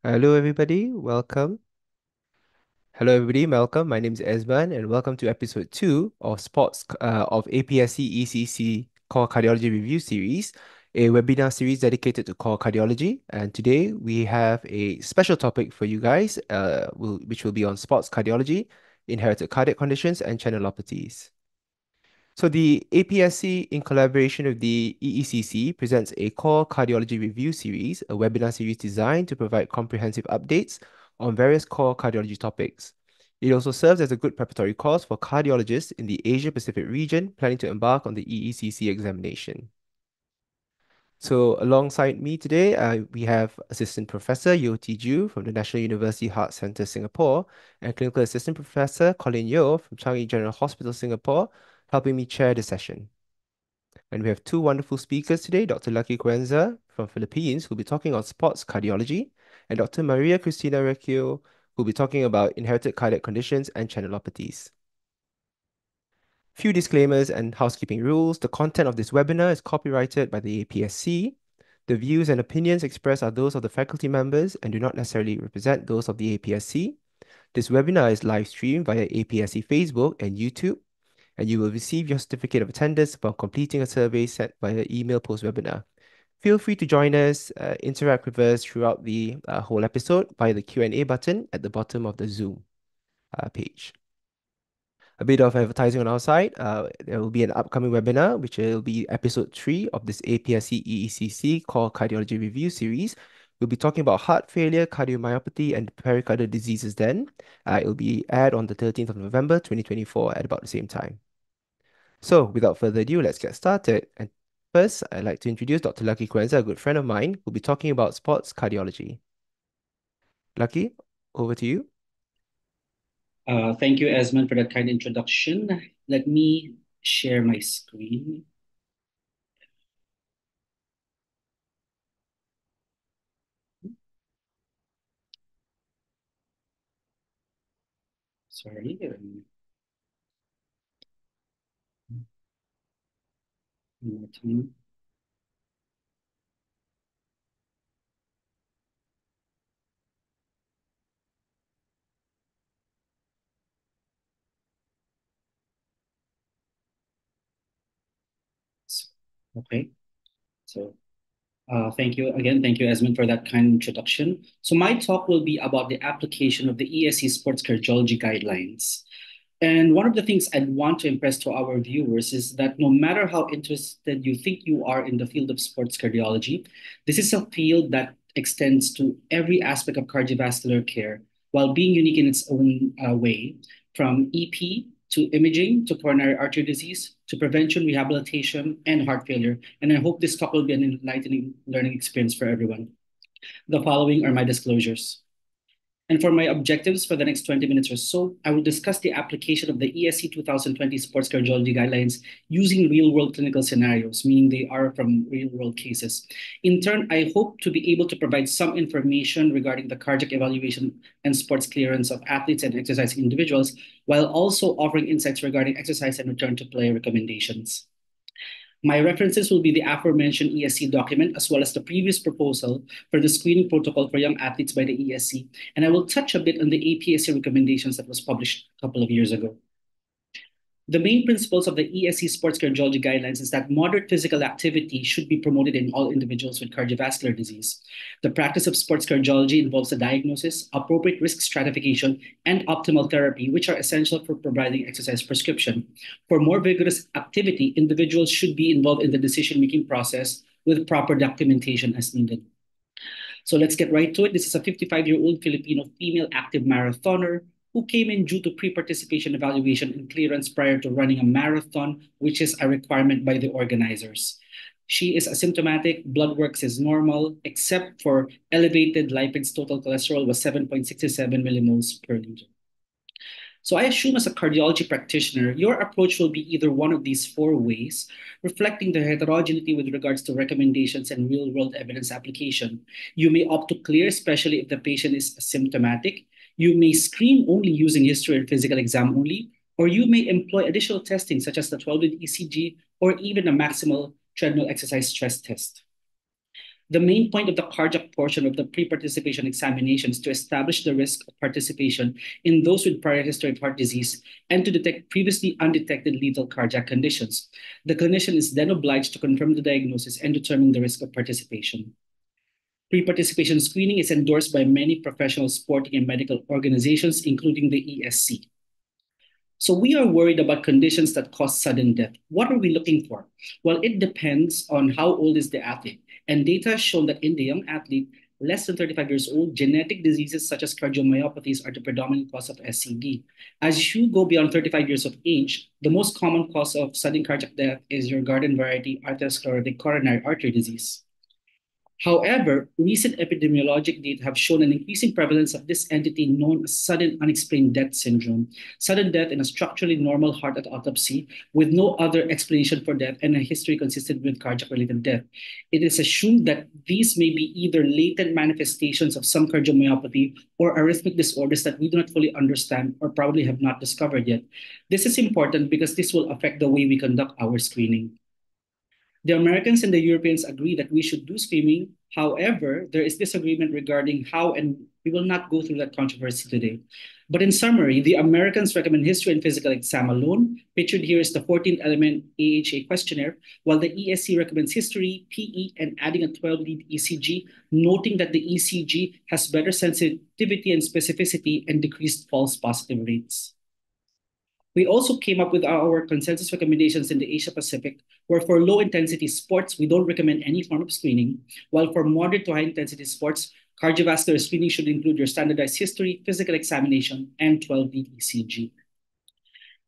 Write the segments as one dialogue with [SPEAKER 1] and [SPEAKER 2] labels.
[SPEAKER 1] Hello, everybody. Welcome. Hello, everybody. Welcome. My name is Ezman, and welcome to episode 2 of APSC-EECC Core Cardiology Review Series, a webinar series dedicated to core cardiology. And today we have a special topic for you guys, which will be on sports cardiology, inherited cardiac conditions, and channelopathies. So the APSC, in collaboration with the EECC, presents a core cardiology review series, a webinar series designed to provide comprehensive updates on various core cardiology topics. It also serves as a good preparatory course for cardiologists in the Asia Pacific region planning to embark on the EECC examination. So alongside me today, we have Assistant Professor Yeo Tee Joo from the National University Heart Centre Singapore and Clinical Assistant Professor Colin Yeo from Changi General Hospital Singapore, helping me chair the session. And we have two wonderful speakers today, Dr. Lucky Cuenza from Philippines, who'll be talking on sports cardiology, and Dr. Maria Kristina Recio, who'll be talking about inherited cardiac conditions and channelopathies. Few disclaimers and housekeeping rules. The content of this webinar is copyrighted by the APSC. The views and opinions expressed are those of the faculty members and do not necessarily represent those of the APSC. This webinar is live streamed via APSC Facebook and YouTube, and you will receive your certificate of attendance upon completing a survey sent via email post-webinar. Feel free to join us, interact with us throughout the whole episode via the Q&A button at the bottom of the Zoom page. A bit of advertising on our side. There will be an upcoming webinar, which will be episode 3 of this APSC-EECC Core Cardiology Review series. We'll be talking about heart failure, cardiomyopathy, and pericardial diseases then. It will be aired on the 13th of November, 2024 at about the same time. So without further ado, let's get started. And first, I'd like to introduce Dr. Lucky Cuenza, a good friend of mine, who'll be talking about sports cardiology. Lucky, over to you.
[SPEAKER 2] Thank you, Ezman, for that kind introduction. Let me share my screen. Sorry. One more time. Okay. So thank you again. Thank you, Ezman, for that kind introduction. So my talk will be about the application of the ESC Sports Cardiology Guidelines. And one of the things I'd want to impress to our viewers is that no matter how interested you think you are in the field of sports cardiology, this is a field that extends to every aspect of cardiovascular care while being unique in its own way, from EP to imaging to coronary artery disease to prevention, rehabilitation, and heart failure. And I hope this talk will be an enlightening learning experience for everyone. The following are my disclosures. And for my objectives for the next 20 minutes or so, I will discuss the application of the ESC 2020 Sports Cardiology Guidelines using real-world clinical scenarios, meaning they are from real-world cases. In turn, I hope to be able to provide some information regarding the cardiac evaluation and sports clearance of athletes and exercising individuals, while also offering insights regarding exercise and return to play recommendations. My references will be the aforementioned ESC document, as well as the previous proposal for the screening protocol for young athletes by the ESC, and I will touch a bit on the APSC recommendations that was published a couple of years ago. The main principles of the ESC Sports Cardiology Guidelines is that moderate physical activity should be promoted in all individuals with cardiovascular disease. The practice of sports cardiology involves the diagnosis, appropriate risk stratification, and optimal therapy, which are essential for providing exercise prescription. For more vigorous activity, individuals should be involved in the decision-making process with proper documentation as needed. So let's get right to it. This is a 55-year-old Filipino female active marathoner who came in due to pre-participation evaluation and clearance prior to running a marathon, which is a requirement by the organizers. She is asymptomatic, blood work is normal, except for elevated lipids. Total cholesterol was 7.67 millimoles per liter. So I assume as a cardiology practitioner, your approach will be either one of these four ways, reflecting the heterogeneity with regards to recommendations and real-world evidence application. You may opt to clear, especially if the patient is asymptomatic. You may screen only using history and physical exam only, or you may employ additional testing such as the 12-lead ECG or even a maximal treadmill exercise stress test. The main point of the cardiac portion of the pre-participation examination is to establish the risk of participation in those with prior history of heart disease and to detect previously undetected lethal cardiac conditions. The clinician is then obliged to confirm the diagnosis and determine the risk of participation. Pre-participation screening is endorsed by many professional sporting and medical organizations, including the ESC. So we are worried about conditions that cause sudden death. What are we looking for? Well, it depends on how old is the athlete. And data has shown that in the young athlete, less than 35 years old, genetic diseases such as cardiomyopathies are the predominant cause of SCD. As you go beyond 35 years of age, the most common cause of sudden cardiac death is your garden variety atherosclerotic coronary artery disease. However, recent epidemiologic data have shown an increasing prevalence of this entity known as sudden unexplained death syndrome, sudden death in a structurally normal heart at autopsy with no other explanation for death and a history consistent with cardiac-related death. It is assumed that these may be either latent manifestations of some cardiomyopathy or arrhythmic disorders that we do not fully understand or probably have not discovered yet. This is important because this will affect the way we conduct our screening. The Americans and the Europeans agree that we should do screening. However, there is disagreement regarding how, and we will not go through that controversy today. But in summary, the Americans recommend history and physical exam alone. Pictured here is the 14th element AHA questionnaire, while the ESC recommends history, PE, and adding a 12-lead ECG, noting that the ECG has better sensitivity and specificity and decreased false positive rates. We also came up with our consensus recommendations in the Asia Pacific, where for low intensity sports, we don't recommend any form of screening, while for moderate to high intensity sports, cardiovascular screening should include your standardized history, physical examination, and 12-lead ECG.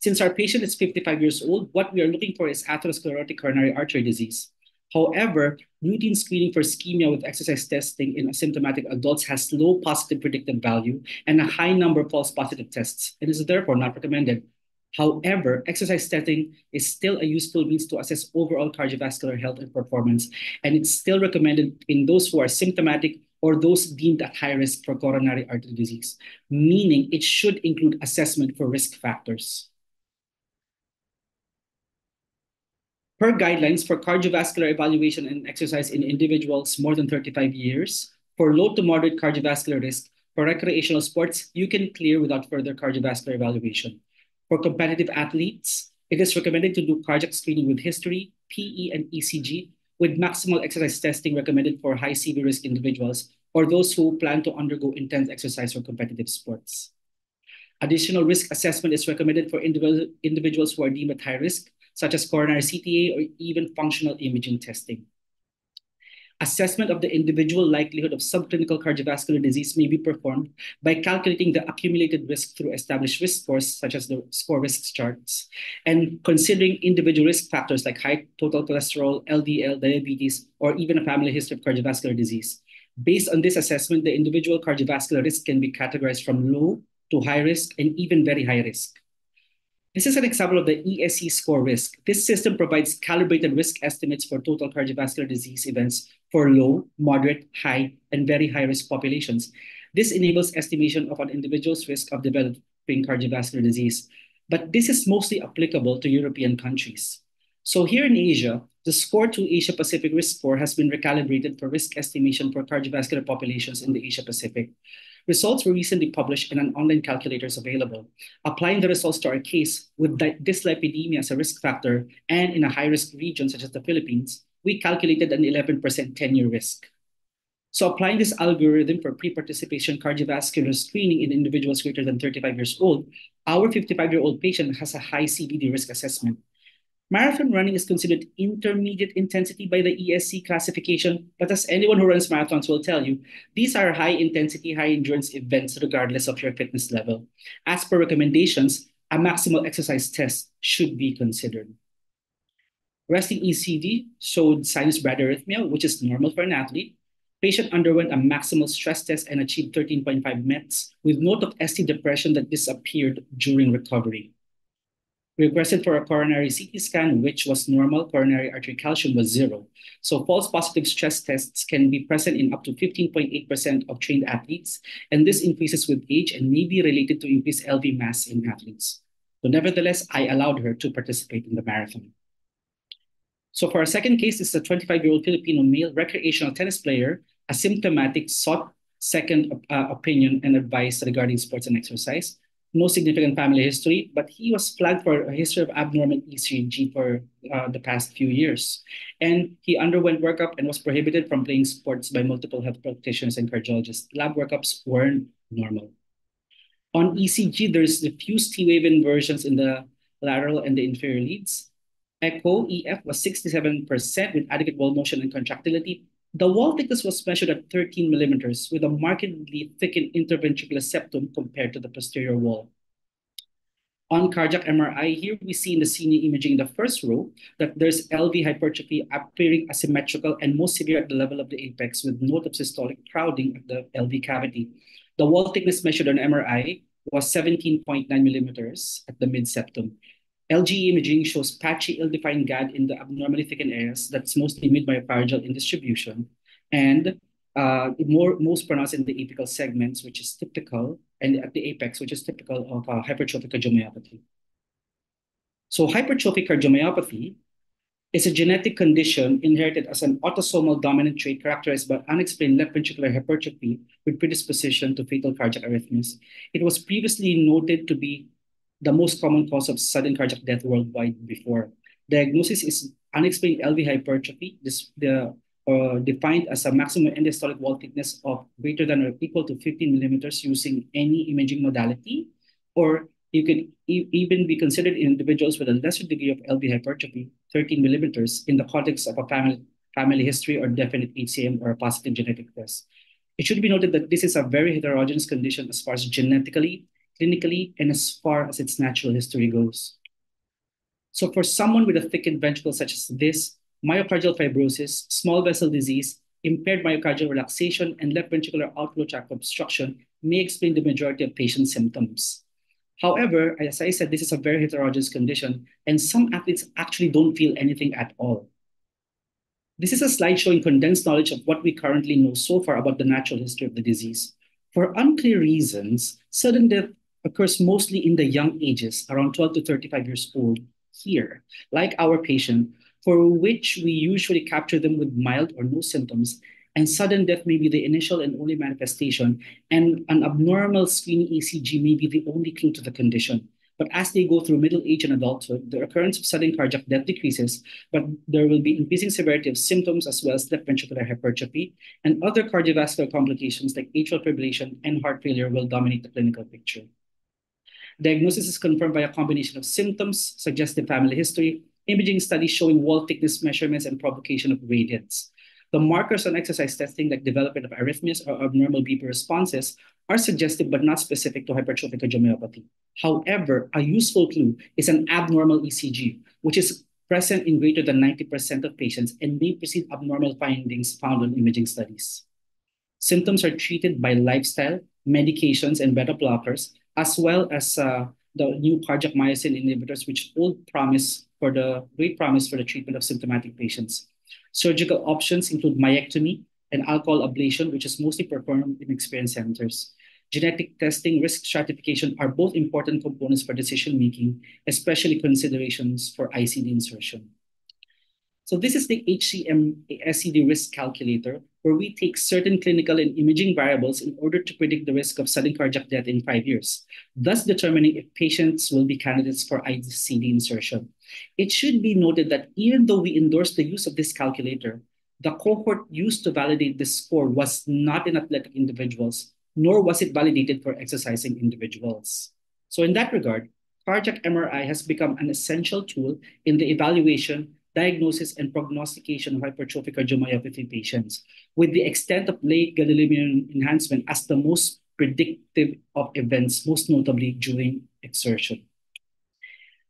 [SPEAKER 2] Since our patient is 55 years old, what we are looking for is atherosclerotic coronary artery disease. However, routine screening for ischemia with exercise testing in asymptomatic adults has low positive predictive value and a high number of false positive tests. It is therefore not recommended. However, exercise testing is still a useful means to assess overall cardiovascular health and performance, and it's still recommended in those who are symptomatic or those deemed at high risk for coronary artery disease, meaning it should include assessment for risk factors. Per guidelines for cardiovascular evaluation and exercise in individuals more than 35 years, for low to moderate cardiovascular risk, for recreational sports, you can clear without further cardiovascular evaluation. For competitive athletes, it is recommended to do cardiac screening with history, PE, and ECG, with maximal exercise testing recommended for high CV risk individuals or those who plan to undergo intense exercise or competitive sports. Additional risk assessment is recommended for individuals who are deemed at high risk, such as coronary CTA or even functional imaging testing. Assessment of the individual likelihood of subclinical cardiovascular disease may be performed by calculating the accumulated risk through established risk scores, such as the score risk charts, and considering individual risk factors like height, total cholesterol, LDL, diabetes, or even a family history of cardiovascular disease. Based on this assessment, the individual cardiovascular risk can be categorized from low to high risk and even very high risk. This is an example of the ESC score risk. This system provides calibrated risk estimates for total cardiovascular disease events for low, moderate, high, and very high risk populations. This enables estimation of an individual's risk of developing cardiovascular disease, but this is mostly applicable to European countries. So here in Asia, the score to Asia Pacific risk score has been recalibrated for risk estimation for cardiovascular populations in the Asia Pacific. Results were recently published and an online calculator is available. Applying the results to our case with dyslipidemia as a risk factor and in a high-risk region such as the Philippines, we calculated an 11% 10-year risk. So applying this algorithm for pre-participation cardiovascular screening in individuals greater than 35 years old, our 55-year-old patient has a high CVD risk assessment. Marathon running is considered intermediate intensity by the ESC classification, but as anyone who runs marathons will tell you, these are high intensity, high endurance events regardless of your fitness level. As per recommendations, a maximal exercise test should be considered. Resting ECG showed sinus bradyarrhythmia, which is normal for an athlete. Patient underwent a maximal stress test and achieved 13.5 METs with note of ST depression that disappeared during recovery. We requested for a coronary CT scan, which was normal. Coronary artery calcium was 0. So false positive stress tests can be present in up to 15.8% of trained athletes, and this increases with age and may be related to increased LV mass in athletes. So nevertheless, I allowed her to participate in the marathon. So for our second case, this is a 25-year-old Filipino male recreational tennis player, asymptomatic, sought second opinion and advice regarding sports and exercise. No significant family history, but he was flagged for a history of abnormal ECG for the past few years. And he underwent workup and was prohibited from playing sports by multiple health practitioners and cardiologists. Lab workups weren't normal. On ECG, there's diffuse T-wave inversions in the lateral and the inferior leads. Echo EF was 67% with adequate wall motion and contractility. The wall thickness was measured at 13 millimeters with a markedly thickened interventricular septum compared to the posterior wall. On cardiac MRI, here we see in the CNE imaging in the first row that there's LV hypertrophy appearing asymmetrical and most severe at the level of the apex with note of systolic crowding of the LV cavity. The wall thickness measured on MRI was 17.9 millimeters at the mid-septum. LG imaging shows patchy, ill-defined GAD in the abnormally thickened areas that's mostly mid-myocardial in distribution and most pronounced in the apical segments, which is typical, and at the apex, which is typical of hypertrophic cardiomyopathy. So hypertrophic cardiomyopathy is a genetic condition inherited as an autosomal dominant trait characterized by unexplained left ventricular hypertrophy with predisposition to fatal cardiac arrhythmias. It was previously noted to be the most common cause of sudden cardiac death worldwide before. Diagnosis is unexplained LV hypertrophy, defined as a maximum end-diastolic wall thickness of greater than or equal to 15 millimeters using any imaging modality, or you can even be considered in individuals with a lesser degree of LV hypertrophy, 13 millimeters, in the context of a family history or definite HCM or a positive genetic test. It should be noted that this is a very heterogeneous condition as far as genetically, clinically, and as far as its natural history goes. So for someone with a thickened ventricle such as this, myocardial fibrosis, small vessel disease, impaired myocardial relaxation, and left ventricular outflow tract obstruction may explain the majority of patient symptoms. However, as I said, this is a very heterogeneous condition, and some athletes actually don't feel anything at all. This is a slide showing condensed knowledge of what we currently know so far about the natural history of the disease. For unclear reasons, sudden death occurs mostly in the young ages, around 12 to 35 years old here, like our patient, for which we usually capture them with mild or no symptoms, and sudden death may be the initial and only manifestation, and an abnormal screening ECG may be the only clue to the condition. But as they go through middle age and adulthood, the occurrence of sudden cardiac death decreases, but there will be increasing severity of symptoms as well as left ventricular hypertrophy, and other cardiovascular complications like atrial fibrillation and heart failure will dominate the clinical picture. Diagnosis is confirmed by a combination of symptoms, suggestive family history, imaging studies showing wall thickness measurements, and provocation of gradients. The markers on exercise testing, like development of arrhythmias or abnormal BP responses, are suggestive but not specific to hypertrophic cardiomyopathy. However, a useful clue is an abnormal ECG, which is present in greater than 90% of patients and may precede abnormal findings found on imaging studies. Symptoms are treated by lifestyle, medications, and beta blockers, as well as the new cardiac myosin inhibitors, which hold great promise for the treatment of symptomatic patients. Surgical options include myectomy and alcohol ablation, which is mostly performed in experienced centers. Genetic testing, risk stratification are both important components for decision making, especially considerations for ICD insertion. So this is the HCM SCD risk calculator, where we take certain clinical and imaging variables in order to predict the risk of sudden cardiac death in 5 years, thus determining if patients will be candidates for ICD insertion. It should be noted that even though we endorse the use of this calculator, the cohort used to validate this score was not in athletic individuals, nor was it validated for exercising individuals. So in that regard, cardiac MRI has become an essential tool in the evaluation, diagnosis, and prognostication of hypertrophic cardiomyopathy patients, with the extent of late gadolinium enhancement as the most predictive of events, most notably during exertion.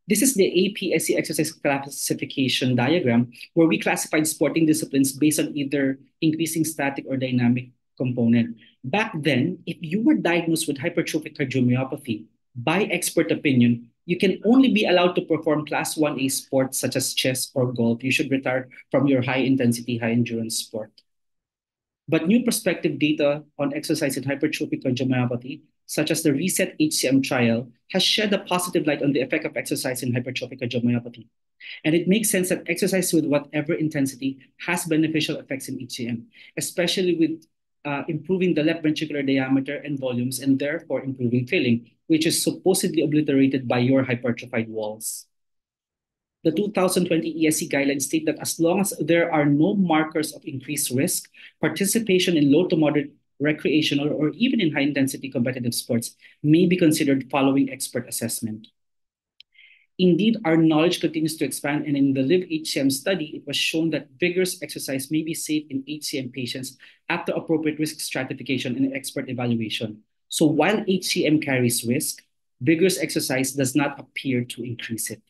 [SPEAKER 2] This is the APSC exercise classification diagram, where we classified sporting disciplines based on either increasing static or dynamic component. Back then, if you were diagnosed with hypertrophic cardiomyopathy, by expert opinion, you can only be allowed to perform Class 1A sports such as chess or golf. You should retire from your high-intensity, high-endurance sport. But new prospective data on exercise in hypertrophic cardiomyopathy, such as the RESET HCM trial, has shed a positive light on the effect of exercise in hypertrophic cardiomyopathy. And it makes sense that exercise with whatever intensity has beneficial effects in HCM, especially with improving the left ventricular diameter and volumes, and therefore improving filling, which is supposedly obliterated by your hypertrophied walls. The 2020 ESC guidelines state that as long as there are no markers of increased risk, participation in low to moderate recreational or even in high-intensity competitive sports may be considered following expert assessment. Indeed, our knowledge continues to expand, and in the LIVE HCM study, it was shown that vigorous exercise may be safe in HCM patients after appropriate risk stratification and expert evaluation. So while HCM carries risk, vigorous exercise does not appear to increase it.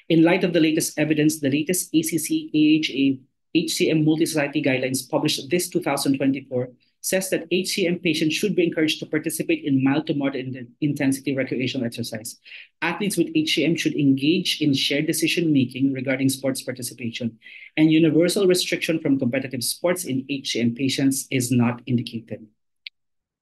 [SPEAKER 2] In light of the latest evidence, the latest ACC-AHA HCM Multi-Society Guidelines published this 2024 says that HCM patients should be encouraged to participate in mild to moderate intensity recreational exercise. Athletes with HCM should engage in shared decision-making regarding sports participation, and universal restriction from competitive sports in HCM patients is not indicated.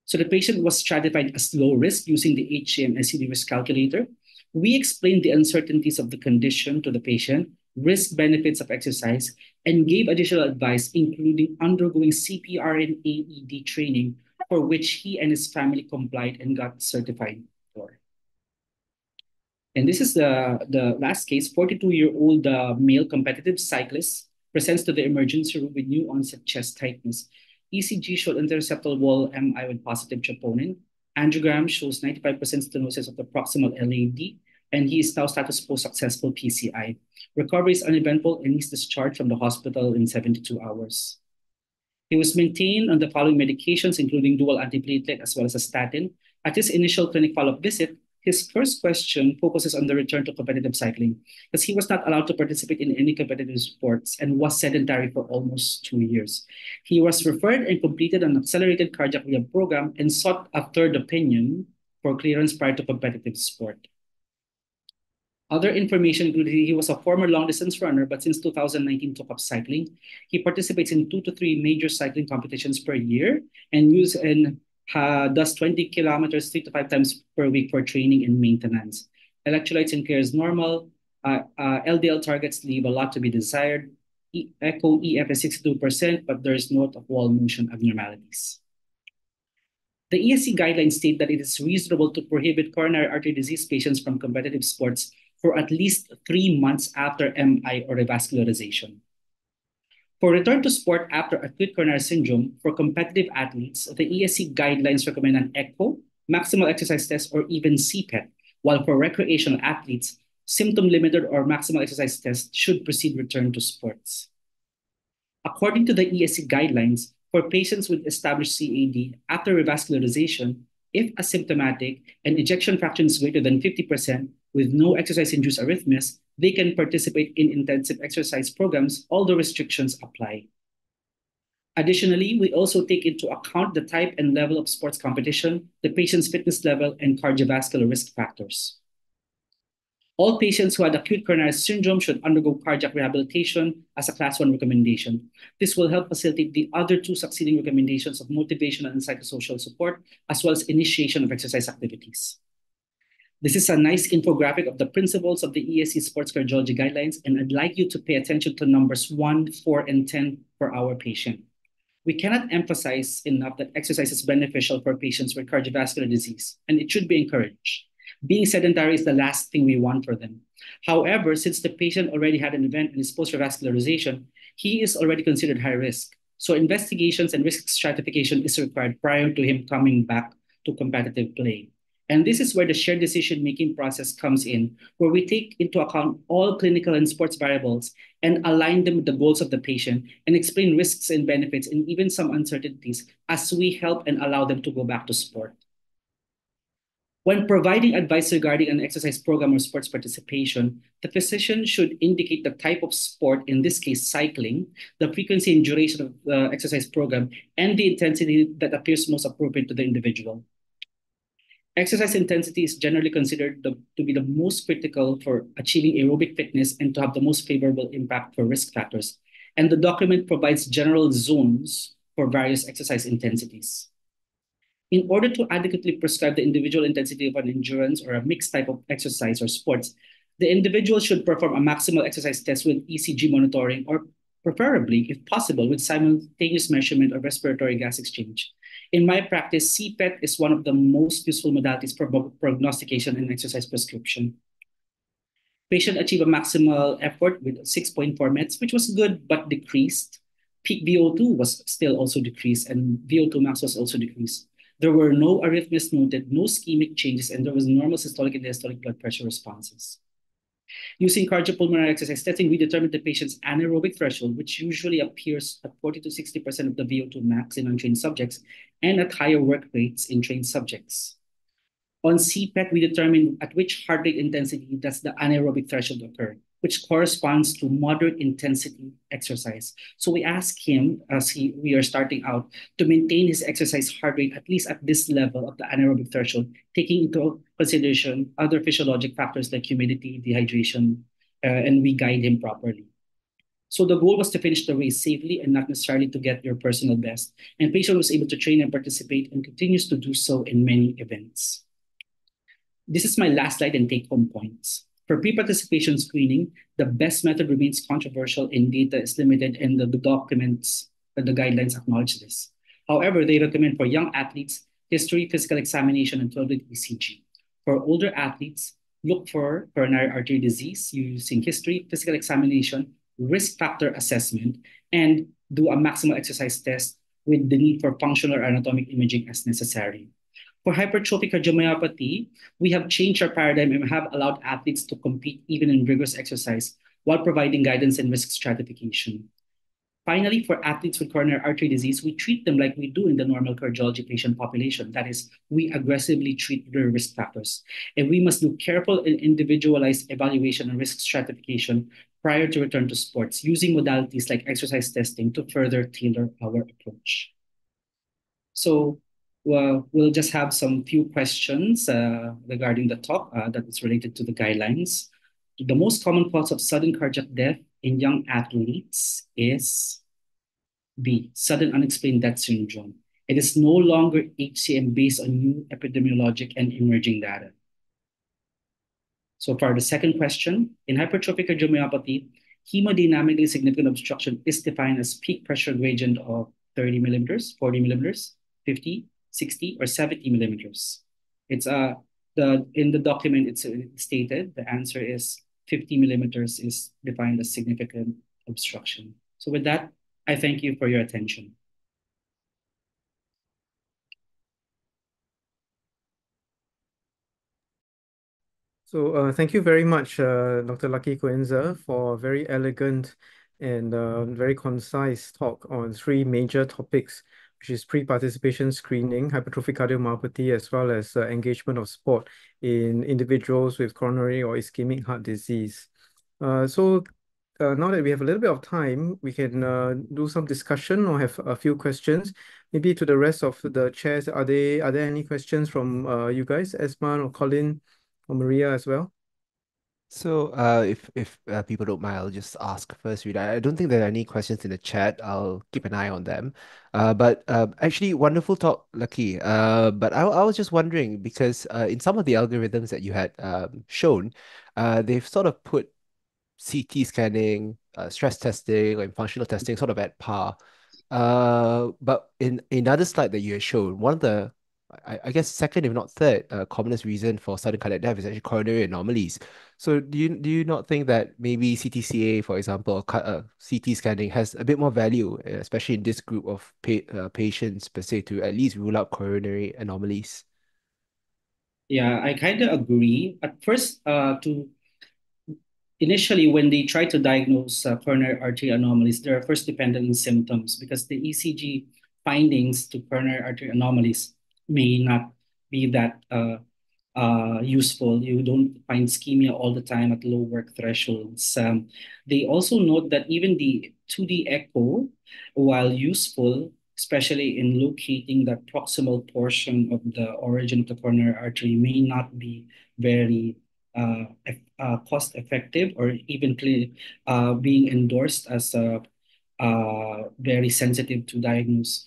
[SPEAKER 2] So the patient was stratified as low risk using the HCM SCD risk calculator. We explained the uncertainties of the condition to the patient, risk benefits of exercise, and gave additional advice, including undergoing CPR and AED training, for which he and his family complied and got certified for. And this is the last case. 42-year-old male competitive cyclist presents to the emergency room with new onset chest tightness. ECG showed interseptal wall MI with positive troponin. Angiogram shows 95% stenosis of the proximal LAD, and he is now status quo successful PCI. Recovery is uneventful, and he's discharged from the hospital in 72 hours. He was maintained on the following medications, including dual antiplatelet as well as a statin. At his initial clinic follow-up visit, his first question focuses on the return to competitive cycling, because he was not allowed to participate in any competitive sports and was sedentary for almost 2 years. He was referred and completed an accelerated cardiac rehab program and sought a third opinion for clearance prior to competitive sport. Other information included he was a former long-distance runner, but since 2019 took up cycling. He participates in 2 to 3 major cycling competitions per year and does 20 kilometers 3 to 5 times per week for training and maintenance. Electrolytes and care is normal. LDL targets leave a lot to be desired. Echo EF is 62%, but there is note of wall motion abnormalities. The ESC guidelines state that it is reasonable to prohibit coronary artery disease patients from competitive sports for at least 3 months after MI or revascularization. For return to sport after acute coronary syndrome, for competitive athletes, the ESC guidelines recommend an echo, maximal exercise test, or even CPET, while for recreational athletes, symptom-limited or maximal exercise test should precede return to sports. According to the ESC guidelines, for patients with established CAD after revascularization, if asymptomatic and ejection fraction is greater than 50% with no exercise-induced arrhythmias, they can participate in intensive exercise programs, although restrictions apply. Additionally, we also take into account the type and level of sports competition, the patient's fitness level, and cardiovascular risk factors. All patients who had acute coronary syndrome should undergo cardiac rehabilitation as a Class 1 recommendation. This will help facilitate the other 2 succeeding recommendations of motivational and psychosocial support, as well as initiation of exercise activities. This is a nice infographic of the principles of the ESC Sports Cardiology Guidelines, and I'd like you to pay attention to numbers 1, 4, and 10 for our patient. We cannot emphasize enough that exercise is beneficial for patients with cardiovascular disease, and it should be encouraged. Being sedentary is the last thing we want for them. However, since the patient already had an event and is post-revascularization, he is already considered high risk. So investigations and risk stratification is required prior to him coming back to competitive play. And this is where the shared decision-making process comes in, where we take into account all clinical and sports variables and align them with the goals of the patient and explain risks and benefits and even some uncertainties as we help and allow them to go back to sport. When providing advice regarding an exercise program or sports participation, the physician should indicate the type of sport, in this case cycling, the frequency and duration of the exercise program, and the intensity that appears most appropriate to the individual. Exercise intensity is generally considered to be the most critical for achieving aerobic fitness and to have the most favorable impact for risk factors. And the document provides general zones for various exercise intensities. In order to adequately prescribe the individual intensity of an endurance or a mixed type of exercise or sports, the individual should perform a maximal exercise test with ECG monitoring or preferably, if possible, with simultaneous measurement of respiratory gas exchange. In my practice, CPET is one of the most useful modalities for prognostication and exercise prescription. Patient achieved a maximal effort with 6.4 meds, which was good but decreased. Peak VO2 was still also decreased, and VO2 max was also decreased. There were no arrhythmias noted, no ischemic changes, and there was normal systolic and diastolic blood pressure responses. Using cardiopulmonary exercise testing, we determined the patient's anaerobic threshold, which usually appears at 40 to 60% of the VO2 max in untrained subjects and at higher work rates in trained subjects. On CPET, we determine at which heart rate intensity does the anaerobic threshold occur, which corresponds to moderate intensity exercise. So we ask him, as we are starting out, to maintain his exercise heart rate at least at this level of the anaerobic threshold, taking into consideration other physiologic factors like humidity, dehydration, and we guide him properly. So the goal was to finish the race safely and not necessarily to get your personal best. And patient was able to train and participate and continues to do so in many events. This is my last slide and take-home points. For pre-participation screening, the best method remains controversial and data is limited, and the documents, the guidelines acknowledge this. However, they recommend for young athletes, history, physical examination, and 12-lead ECG. For older athletes, look for coronary artery disease using history, physical examination, risk factor assessment, and do a maximal exercise test with the need for functional or anatomic imaging as necessary. For hypertrophic cardiomyopathy, we have changed our paradigm and have allowed athletes to compete even in rigorous exercise while providing guidance and risk stratification. Finally, for athletes with coronary artery disease, we treat them like we do in the normal cardiology patient population. That is, we aggressively treat their risk factors. And we must do careful and individualized evaluation and risk stratification prior to return to sports, using modalities like exercise testing to further tailor our approach. So we'll just have some few questions regarding the talk that is related to the guidelines. The most common cause of sudden cardiac death in young athletes is B, sudden unexplained death syndrome. It is no longer HCM based on new epidemiologic and emerging data. So for the second question, in hypertrophic cardiomyopathy, hemodynamically significant obstruction is defined as peak pressure gradient of 30 millimeters, 40 millimeters, 50, 60, or 70 millimeters. It's in the document it's stated the answer is 50 millimeters is defined as significant obstruction. So with that, I thank you for your attention.
[SPEAKER 3] So thank you very much, Dr. Lucky Cuenza, for a very elegant and very concise talk on three major topics, which is pre-participation screening, hypertrophic cardiomyopathy, as well as engagement of sport in individuals with coronary or ischemic heart disease. So now that we have a little bit of time, we can do some discussion or have a few questions. Maybe to the rest of the chairs, are there any questions from you guys, Ezman or Colin or Maria as well?
[SPEAKER 1] So, if people don't mind, I'll just ask first. Read. I don't think there are any questions in the chat. I'll keep an eye on them. But actually, wonderful talk, Lucky. But I was just wondering because in some of the algorithms that you had shown, they've sort of put CT scanning, stress testing, and functional testing sort of at par. But in another slide that you had shown, one of the, I guess second, if not third, commonest reason for sudden cardiac death is actually coronary anomalies. So do you not think that maybe CTCA, for example, or CT scanning has a bit more value, especially in this group of patients per se, to at least rule out coronary anomalies?
[SPEAKER 2] Yeah, I kind of agree. At first, to initially, when they try to diagnose coronary artery anomalies, they're first dependent on symptoms because the ECG findings to coronary artery anomalies may not be that useful. You don't find ischemia all the time at low work thresholds. They also note that even the 2D echo, while useful, especially in locating the proximal portion of the origin of the coronary artery, may not be very cost effective or even being endorsed as very sensitive to diagnose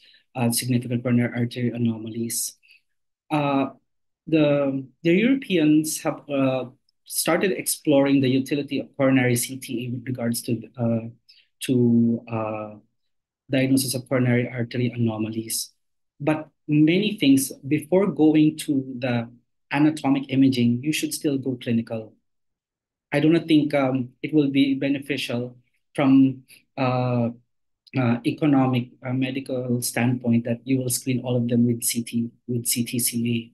[SPEAKER 2] significant coronary artery anomalies. Uh, the Europeans have started exploring the utility of coronary CTA with regards to diagnosis of coronary artery anomalies. But many things, before going to the anatomic imaging, you should still go clinical. I do not think it will be beneficial from uh, economic medical standpoint that you will screen all of them with CTCA.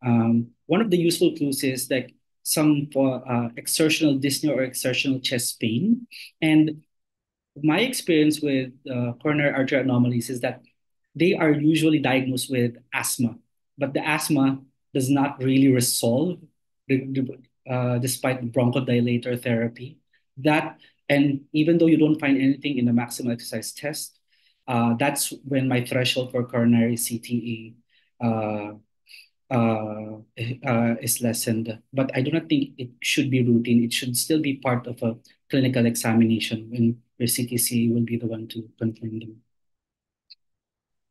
[SPEAKER 2] One of the useful clues is that some for exertional dyspnea or exertional chest pain. And my experience with coronary artery anomalies is that they are usually diagnosed with asthma, but the asthma does not really resolve despite bronchodilator therapy. That and even though you don't find anything in the maximal exercise test, that's when my threshold for coronary CTA is lessened. But I do not think it should be routine. It should still be part of a clinical examination when your CTC will be the one to confirm them.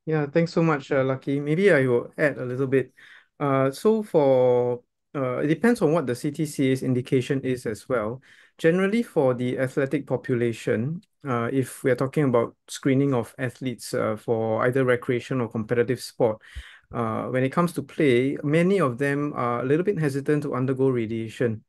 [SPEAKER 3] Yeah, thanks so much, Lucky. Maybe I will add a little bit. So for it depends on what the CTCA's indication is as well. Generally, for the athletic population, if we are talking about screening of athletes for either recreation or competitive sport, when it comes to play, many of them are a little bit hesitant to undergo radiation.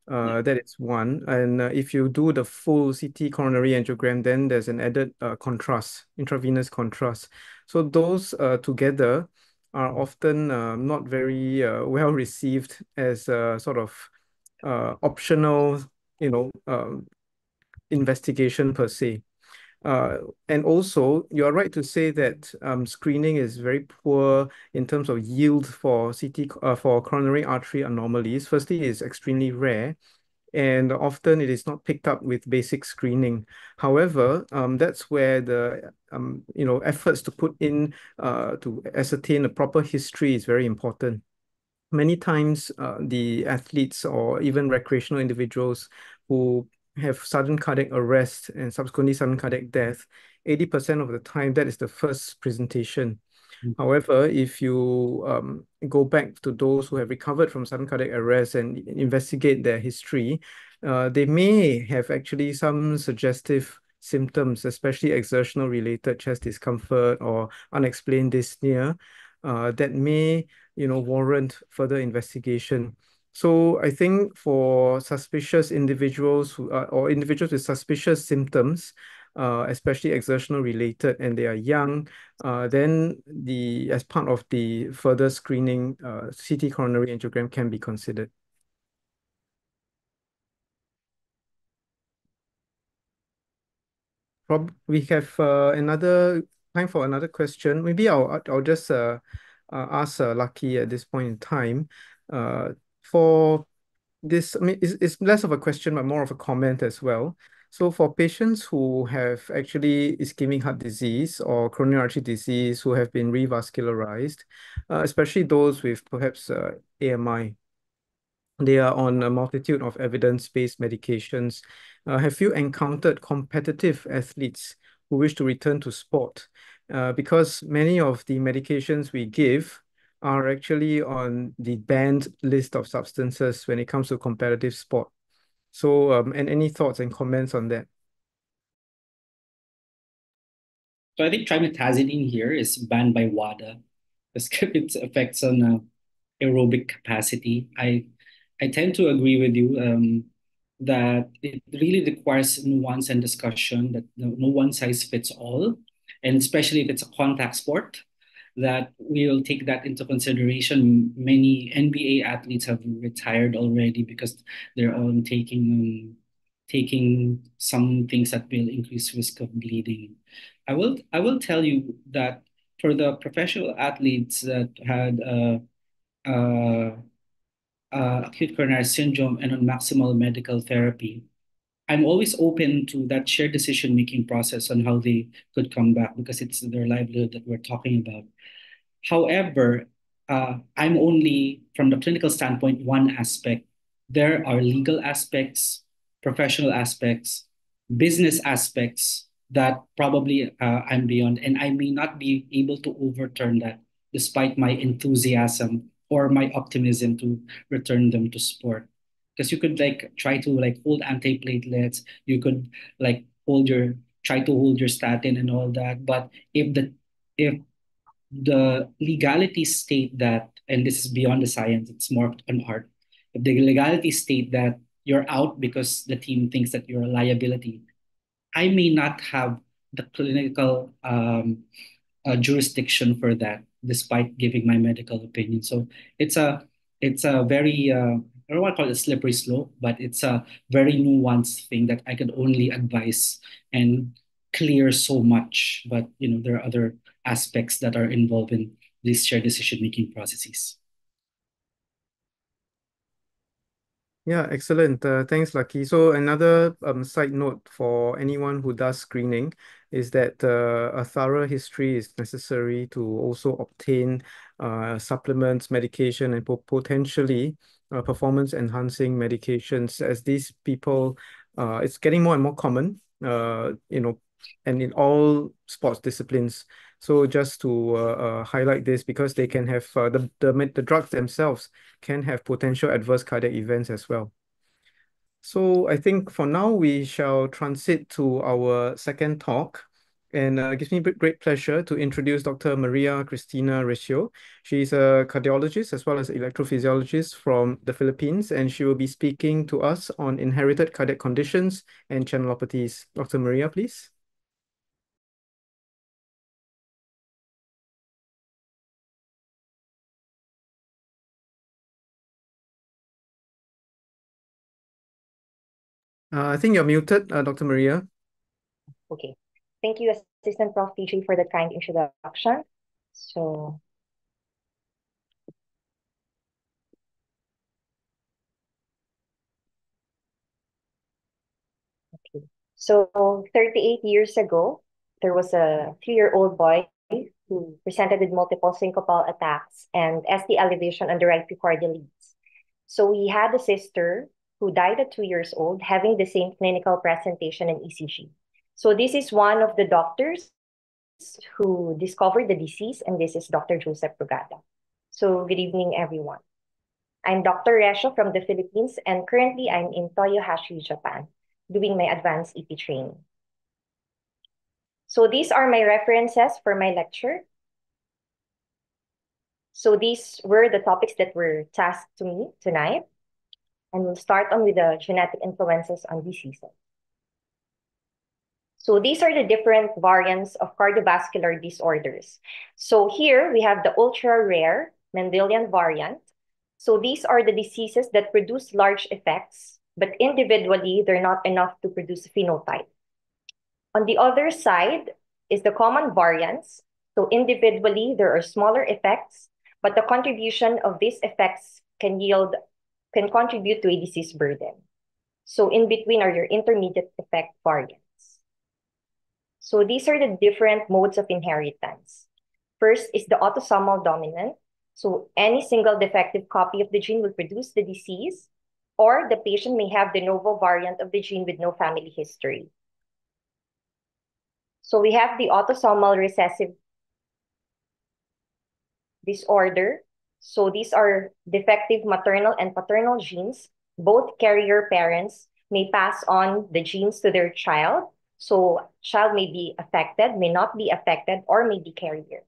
[SPEAKER 3] That is one. And if you do the full CT coronary angiogram, then there's an added contrast, intravenous contrast. So those together are often not very well received as sort of optional, you know, investigation per se. And also, you're right to say that screening is very poor in terms of yield for for coronary artery anomalies. Firstly, it's extremely rare, and often it is not picked up with basic screening. However, that's where the efforts to put in to ascertain a proper history is very important. Many times, the athletes or even recreational individuals who have sudden cardiac arrest and subsequently sudden cardiac death, 80% of the time, that is the first presentation. However, if you go back to those who have recovered from sudden cardiac arrest and investigate their history, they may have actually some suggestive symptoms, especially exertional related chest discomfort or unexplained dyspnea, that may, warrant further investigation. So I think for suspicious individuals or individuals with suspicious symptoms, especially exertional related, and they are young, then as part of the further screening, CT coronary angiogram can be considered. We have another time for another question. Maybe I'll just ask Lucky at this point in time. For this, I mean, it's less of a question, but more of a comment as well. So for patients who have actually ischemic heart disease or coronary artery disease who have been revascularized, especially those with perhaps AMI, they are on a multitude of evidence-based medications. Have you encountered competitive athletes who wish to return to sport? Because many of the medications we give are actually on the banned list of substances when it comes to competitive sport. So, and any thoughts and comments on that?
[SPEAKER 2] So I think trimetazidine here is banned by WADA because its effects on aerobic capacity. I tend to agree with you that it really requires nuance and discussion, that no one size fits all, and especially if it's a contact sport, that we'll take that into consideration. Many NBA athletes have retired already because they're all taking some things that will increase risk of bleeding. I will tell you that for the professional athletes that had uh, acute coronary syndrome and on maximal medical therapy, I'm always open to that shared decision-making process on how they could come back because it's their livelihood that we're talking about. However, I'm only, from the clinical standpoint, one aspect. There are legal aspects, professional aspects, business aspects that probably I'm beyond, and I may not be able to overturn that despite my enthusiasm or my optimism to return them to sport. Because you could like try to like hold antiplatelets, you could like try to hold your statin and all that, but if the legalities state that, and this is beyond the science, it's more an art. If the legalities state that you're out because the team thinks that you're a liability, I may not have the clinical jurisdiction for that, despite giving my medical opinion. So it's a it's a very I don't want to call it a slippery slope, but it's a very nuanced thing that I can only advise and clear so much. But there are other aspects that are involved in these shared decision making processes.
[SPEAKER 3] Yeah, excellent. Thanks, Lucky. So another side note for anyone who does screening is that a thorough history is necessary to also obtain supplements, medication, and potentially performance-enhancing medications. As these people, it's getting more and more common, and in all sports disciplines. So just to highlight this, because they can have the drugs themselves can have potential adverse cardiac events as well. So I think for now we shall transit to our second talk. And it gives me great pleasure to introduce Dr. Maria Kristina Recio. She's a cardiologist as well as electrophysiologist from the Philippines, and she will be speaking to us on inherited cardiac conditions and channelopathies. Dr. Maria, please. I think you're muted, Dr. Maria.
[SPEAKER 4] Okay. Thank you, Assistant Prof Yeo Tee Joo, for the kind introduction. So, okay. So 38 years ago, there was a 3-year-old boy who presented with multiple syncopal attacks and ST elevation on the right precordial leads. So he had a sister who died at 2 years old, having the same clinical presentation and ECG. So this is one of the doctors who discovered the disease, and this is Dr. Joseph Brugada. So good evening, everyone. I'm Dr. Recio from the Philippines, and currently I'm in Toyohashi, Japan, doing my advanced EP training. So these are my references for my lecture. So these were the topics that were tasked to me tonight. And we'll start on with the genetic influences on diseases. So these are the different variants of cardiovascular disorders. So here we have the ultra-rare Mendelian variant. So these are the diseases that produce large effects, but individually, they're not enough to produce a phenotype. On the other side is the common variants. So individually, there are smaller effects, but the contribution of these effects can contribute to a disease burden. So in between are your intermediate effect variants. So these are the different modes of inheritance. First is the autosomal dominant. So any single defective copy of the gene will produce the disease, or the patient may have de novo variant of the gene with no family history. So we have the autosomal recessive disorder. So these are defective maternal and paternal genes. Both carrier parents may pass on the genes to their child. So child may be affected, may not be affected, or may be carrier.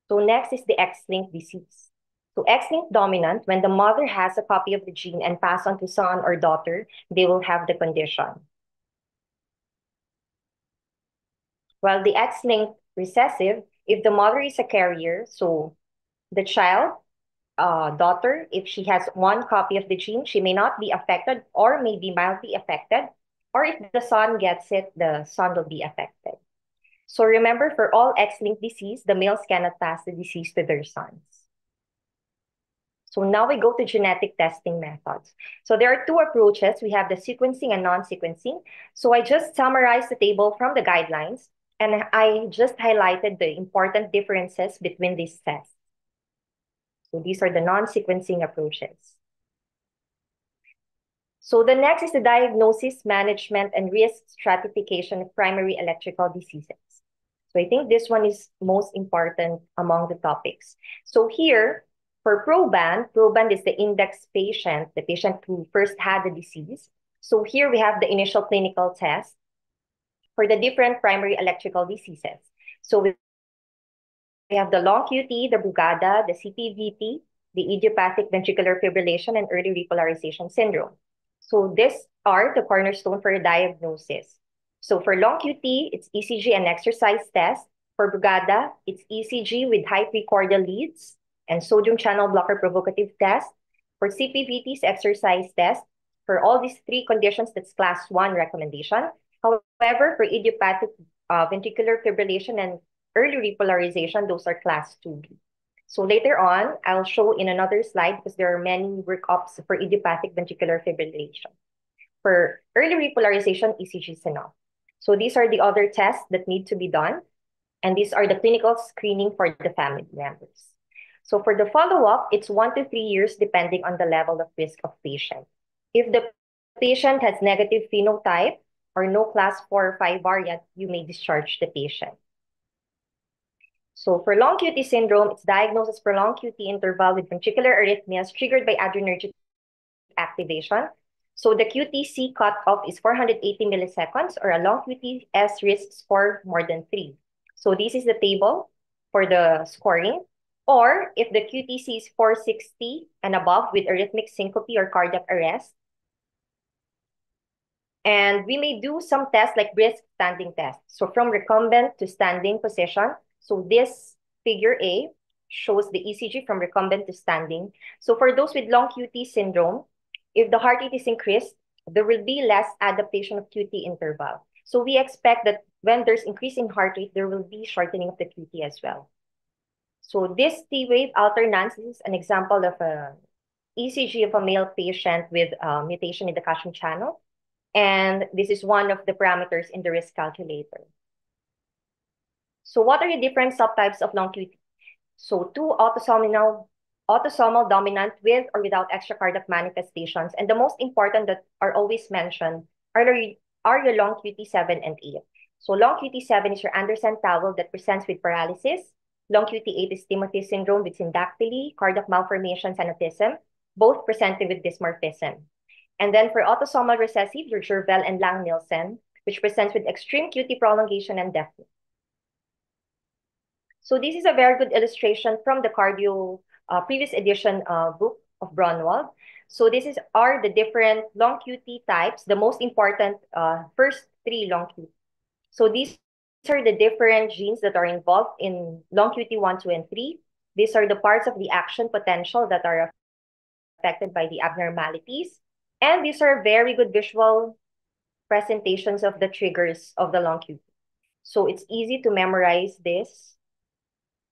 [SPEAKER 4] So next is the X-linked disease. So X-linked dominant, when the mother has a copy of the gene and pass on to son or daughter, they will have the condition. While the X-linked recessive, if the mother is a carrier, so the child, daughter, if she has one copy of the gene, she may not be affected or may be mildly affected. Or if the son gets it, the son will be affected. So remember, for all X-linked disease, the males cannot pass the disease to their sons. So now we go to genetic testing methods. So there are two approaches. We have the sequencing and non-sequencing. So I just summarized the table from the guidelines, and I just highlighted the important differences between these tests. So these are the non-sequencing approaches. So the next is the diagnosis, management, and risk stratification of primary electrical diseases. So I think this one is most important among the topics. So here, for proband is the index patient, the patient who first had the disease. So here we have the initial clinical test for the different primary electrical diseases. So we have the long QT, the Brugada, the CPVT, the idiopathic ventricular fibrillation, and early repolarization syndrome. So these are the cornerstone for diagnosis. So for long QT, it's ECG and exercise test. For Brugada, it's ECG with high precordial leads and sodium channel blocker provocative test. For CPVT's exercise test. For all these three conditions, that's class 1 recommendation. However, for idiopathic ventricular fibrillation and early repolarization, those are class 2B. So later on, I'll show in another slide because there are many workups for idiopathic ventricular fibrillation. For early repolarization, ECG is enough. So these are the other tests that need to be done. And these are the clinical screening for the family members. So for the follow-up, it's 1 to 3 years depending on the level of risk of patient. If the patient has negative phenotype or no class 4 or 5 variant, you may discharge the patient. So for long QT syndrome, it's diagnosed as prolonged QT interval with ventricular arrhythmias triggered by adrenergic activation. So the QTC cutoff is 480 milliseconds or a long QTS risk score more than 3. So this is the table for the scoring. Or if the QTC is 460 and above with arrhythmic syncope or cardiac arrest. And we may do some tests like brisk standing test. So from recumbent to standing position. So this figure A shows the ECG from recumbent to standing. So for those with long QT syndrome, if the heart rate is increased, there will be less adaptation of QT interval. So we expect that when there's increase in heart rate, there will be shortening of the QT as well. So this T-wave alternance is an example of a ECG of a male patient with mutation in the calcium channel. And this is one of the parameters in the risk calculator. So what are the different subtypes of long QT? So 2 autosomal dominant with or without extracardiac manifestations. And the most important that are always mentioned are your long QT7 and 8. So long QT7 is your Andersen towel that presents with paralysis. Long QT8 is Timothy syndrome with syndactyly, cardiac malformations, and autism, both presenting with dysmorphism. And then for autosomal recessive, your Jervell and Lang-Nielsen, which presents with extreme QT prolongation and deafness. So this is a very good illustration from the cardio previous edition book of Braunwald. So are the different long QT types, the most important first 3 long QT. So these are the different genes that are involved in long QT 1, 2, and 3. These are the parts of the action potential that are affected by the abnormalities. And these are very good visual presentations of the triggers of the long QT. So it's easy to memorize this.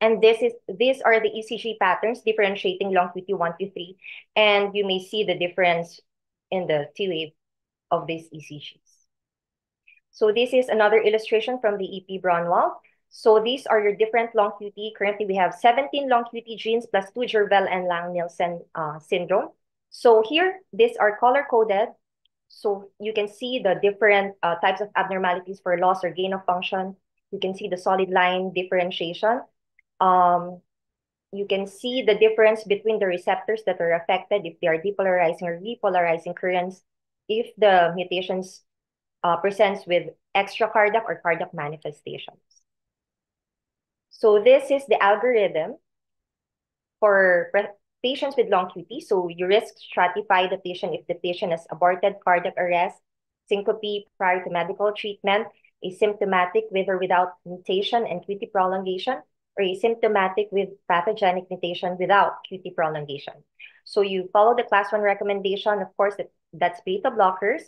[SPEAKER 4] And these are the ECG patterns differentiating long QT 1 to 3. And you may see the difference in the T-wave of these ECGs. So this is another illustration from the EP Braunwald. So these are your different long QT. Currently, we have 17 long QT genes plus 2 Jervell and Lang-Nielsen syndrome. So here, these are color-coded. So you can see the different types of abnormalities for loss or gain of function. You can see the solid line differentiation. You can see the difference between the receptors that are affected if they are depolarizing or repolarizing currents, if the mutations presents with extracardiac or cardiac manifestations. So this is the algorithm for patients with long QT. So you risk stratify the patient if the patient has aborted cardiac arrest, syncope prior to medical treatment, asymptomatic with or without mutation and QT prolongation, or asymptomatic with pathogenic mutation without QT prolongation. So you follow the class 1 recommendation, of course, that's beta blockers.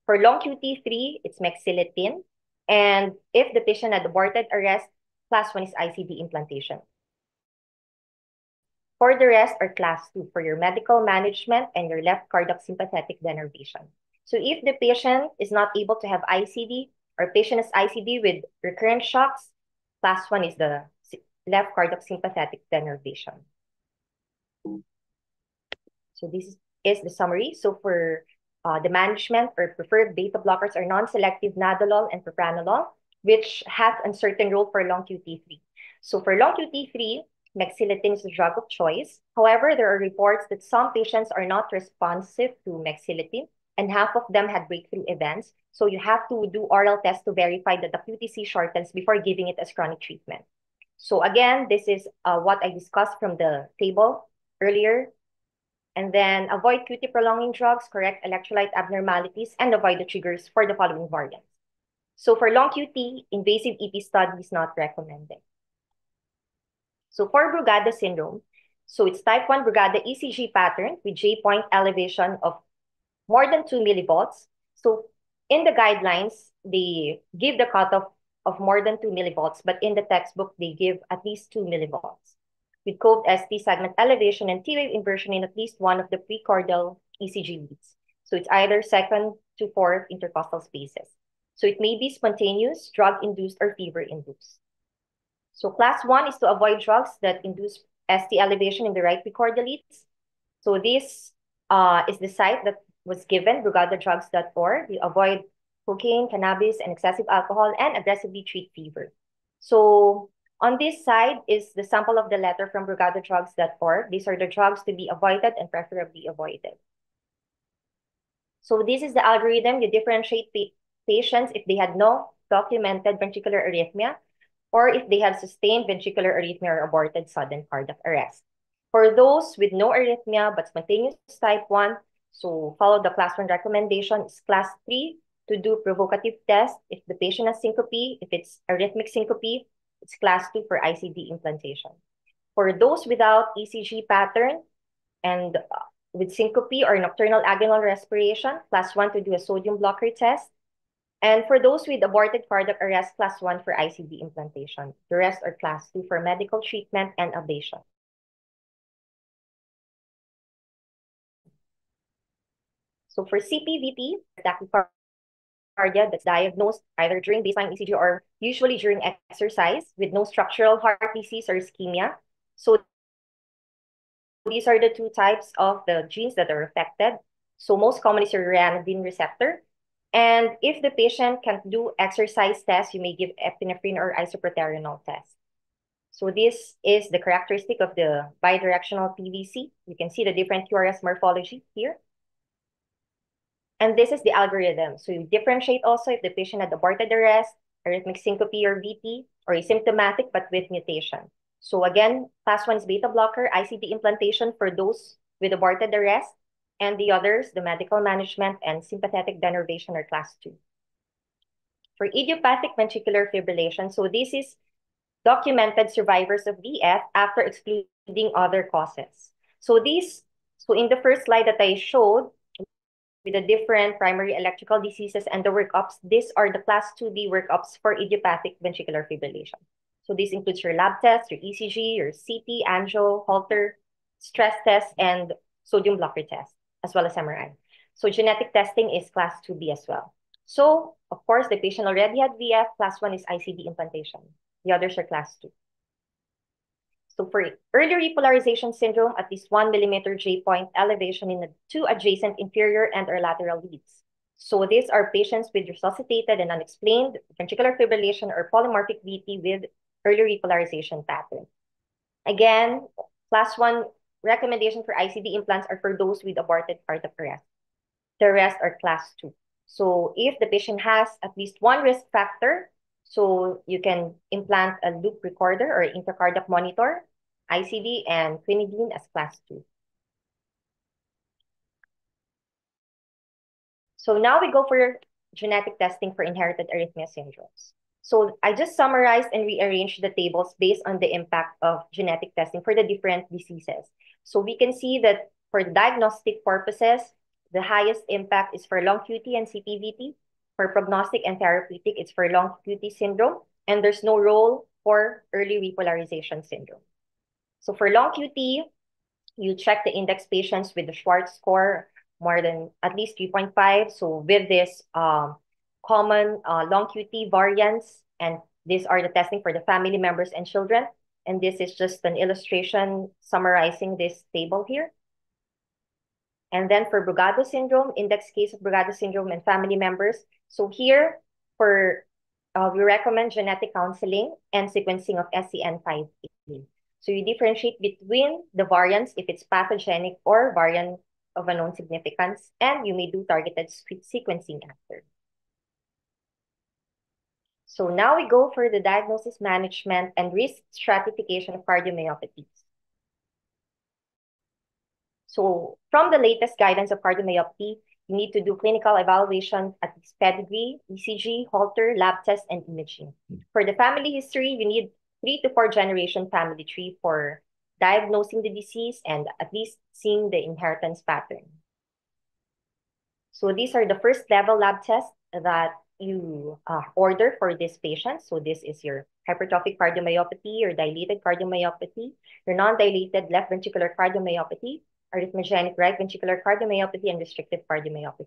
[SPEAKER 4] For long QT3, it's mexiletine. And if the patient had aborted arrest, class 1 is ICD implantation. For the rest are class 2 for your medical management and your left cardiac sympathetic denervation. So if the patient is not able to have ICD or patient has ICD with recurrent shocks, class 1 is the left cardiac sympathetic denervation. So this is the summary. So for the management or preferred beta blockers are non-selective nadolol and propranolol, which have uncertain role for long QT3. So for long QT3, mexiletine is the drug of choice. However, there are reports that some patients are not responsive to mexiletine, and half of them had breakthrough events. So you have to do oral tests to verify that the QTC shortens before giving it as chronic treatment. So again, this is what I discussed from the table earlier. And then avoid QT prolonging drugs, correct electrolyte abnormalities, and avoid the triggers for the following variants. So for long QT, invasive EP study is not recommended. So for Brugada syndrome, so it's type 1 Brugada ECG pattern with J point elevation of more than 2 millivolts. So in the guidelines, they give the cutoff of more than 2 millivolts, but in the textbook, they give at least 2 millivolts. With coved ST segment elevation and T-wave inversion in at least one of the precordial ECG leads. So it's either second to fourth intercostal spaces. So it may be spontaneous, drug-induced, or fever-induced. So class 1 is to avoid drugs that induce ST elevation in the right precordial leads. So this is the site that was given, brugadadrugs.org. You avoid cocaine, cannabis, and excessive alcohol, and aggressively treat fever. So on this side is the sample of the letter from brugadadrugs.org. These are the drugs to be avoided and preferably avoided. So this is the algorithm. You differentiate patients if they had no documented ventricular arrhythmia or if they have sustained ventricular arrhythmia or aborted sudden cardiac arrest. For those with no arrhythmia but spontaneous type 1, so follow the class 1 recommendation. It's class 3 to do provocative test. If the patient has syncope, if it's arrhythmic syncope, it's class 2 for ICD implantation. For those without ECG pattern and with syncope or nocturnal agonal respiration, class 1 to do a sodium blocker test. And for those with aborted cardiac arrest, class 1 for ICD implantation. The rest are class 2 for medical treatment and ablation. So for CPVT, tachycardia that's diagnosed either during baseline ECG or usually during exercise with no structural heart disease or ischemia. So these are the two types of the genes that are affected. So most common is your ranitidine receptor. And if the patient can't do exercise tests, you may give epinephrine or isoproterenol test. So this is the characteristic of the bidirectional PVC. You can see the different QRS morphology here. And this is the algorithm. So you differentiate also if the patient had aborted arrest, arrhythmic syncope or VT, or asymptomatic but with mutation. So again, class 1 is beta blocker, ICD implantation for those with aborted arrest, and the others, the medical management and sympathetic denervation are class 2. For idiopathic ventricular fibrillation, so this is documented survivors of VF after excluding other causes. So in the first slide that I showed, with the different primary electrical diseases and the workups, these are the class 2B workups for idiopathic ventricular fibrillation. So this includes your lab test, your ECG, your CT, angio, Holter, stress test, and sodium blocker test, as well as MRI. So genetic testing is class 2B as well. So, of course, the patient already had VF, class 1 is ICD implantation. The others are class 2. So for early repolarization syndrome, at least 1 millimeter J point elevation in the 2 adjacent inferior and or lateral leads. So these are patients with resuscitated and unexplained ventricular fibrillation or polymorphic VT with early repolarization pattern. Again, class 1 recommendation for ICD implants are for those with aborted cardiac arrest. The rest are class 2. So if the patient has at least one risk factor, so you can implant a loop recorder or intracardiac monitor, ICD, and quinidine as class 2. So now we go for genetic testing for inherited arrhythmia syndromes. So I just summarized and rearranged the tables based on the impact of genetic testing for the different diseases. So we can see that for diagnostic purposes, the highest impact is for long QT and CPVT. For prognostic and therapeutic, it's for long QT syndrome, and there's no role for early repolarization syndrome. So for long QT, you check the index patients with the Schwartz score more than at least 3.5. So with this common long QT variants, and these are the testing for the family members and children. And this is just an illustration summarizing this table here. And then for Brugado syndrome, index case of Brugado syndrome and family members. So here, we recommend genetic counseling and sequencing of SCN5A. So you differentiate between the variants if it's pathogenic or variant of unknown significance, and you may do targeted sequencing after. So now we go for the diagnosis, management, and risk stratification of cardiomyopathies. So from the latest guidance of cardiomyopathy, you need to do clinical evaluation at least pedigree, ECG, Holter, lab test, and imaging. For the family history, you need 3 to 4 generation family tree for diagnosing the disease and at least seeing the inheritance pattern. So these are the first level lab tests that you order for this patient. So this is your hypertrophic cardiomyopathy, your dilated cardiomyopathy, your non-dilated left ventricular cardiomyopathy, arrhythmogenic right ventricular cardiomyopathy, and restrictive cardiomyopathy.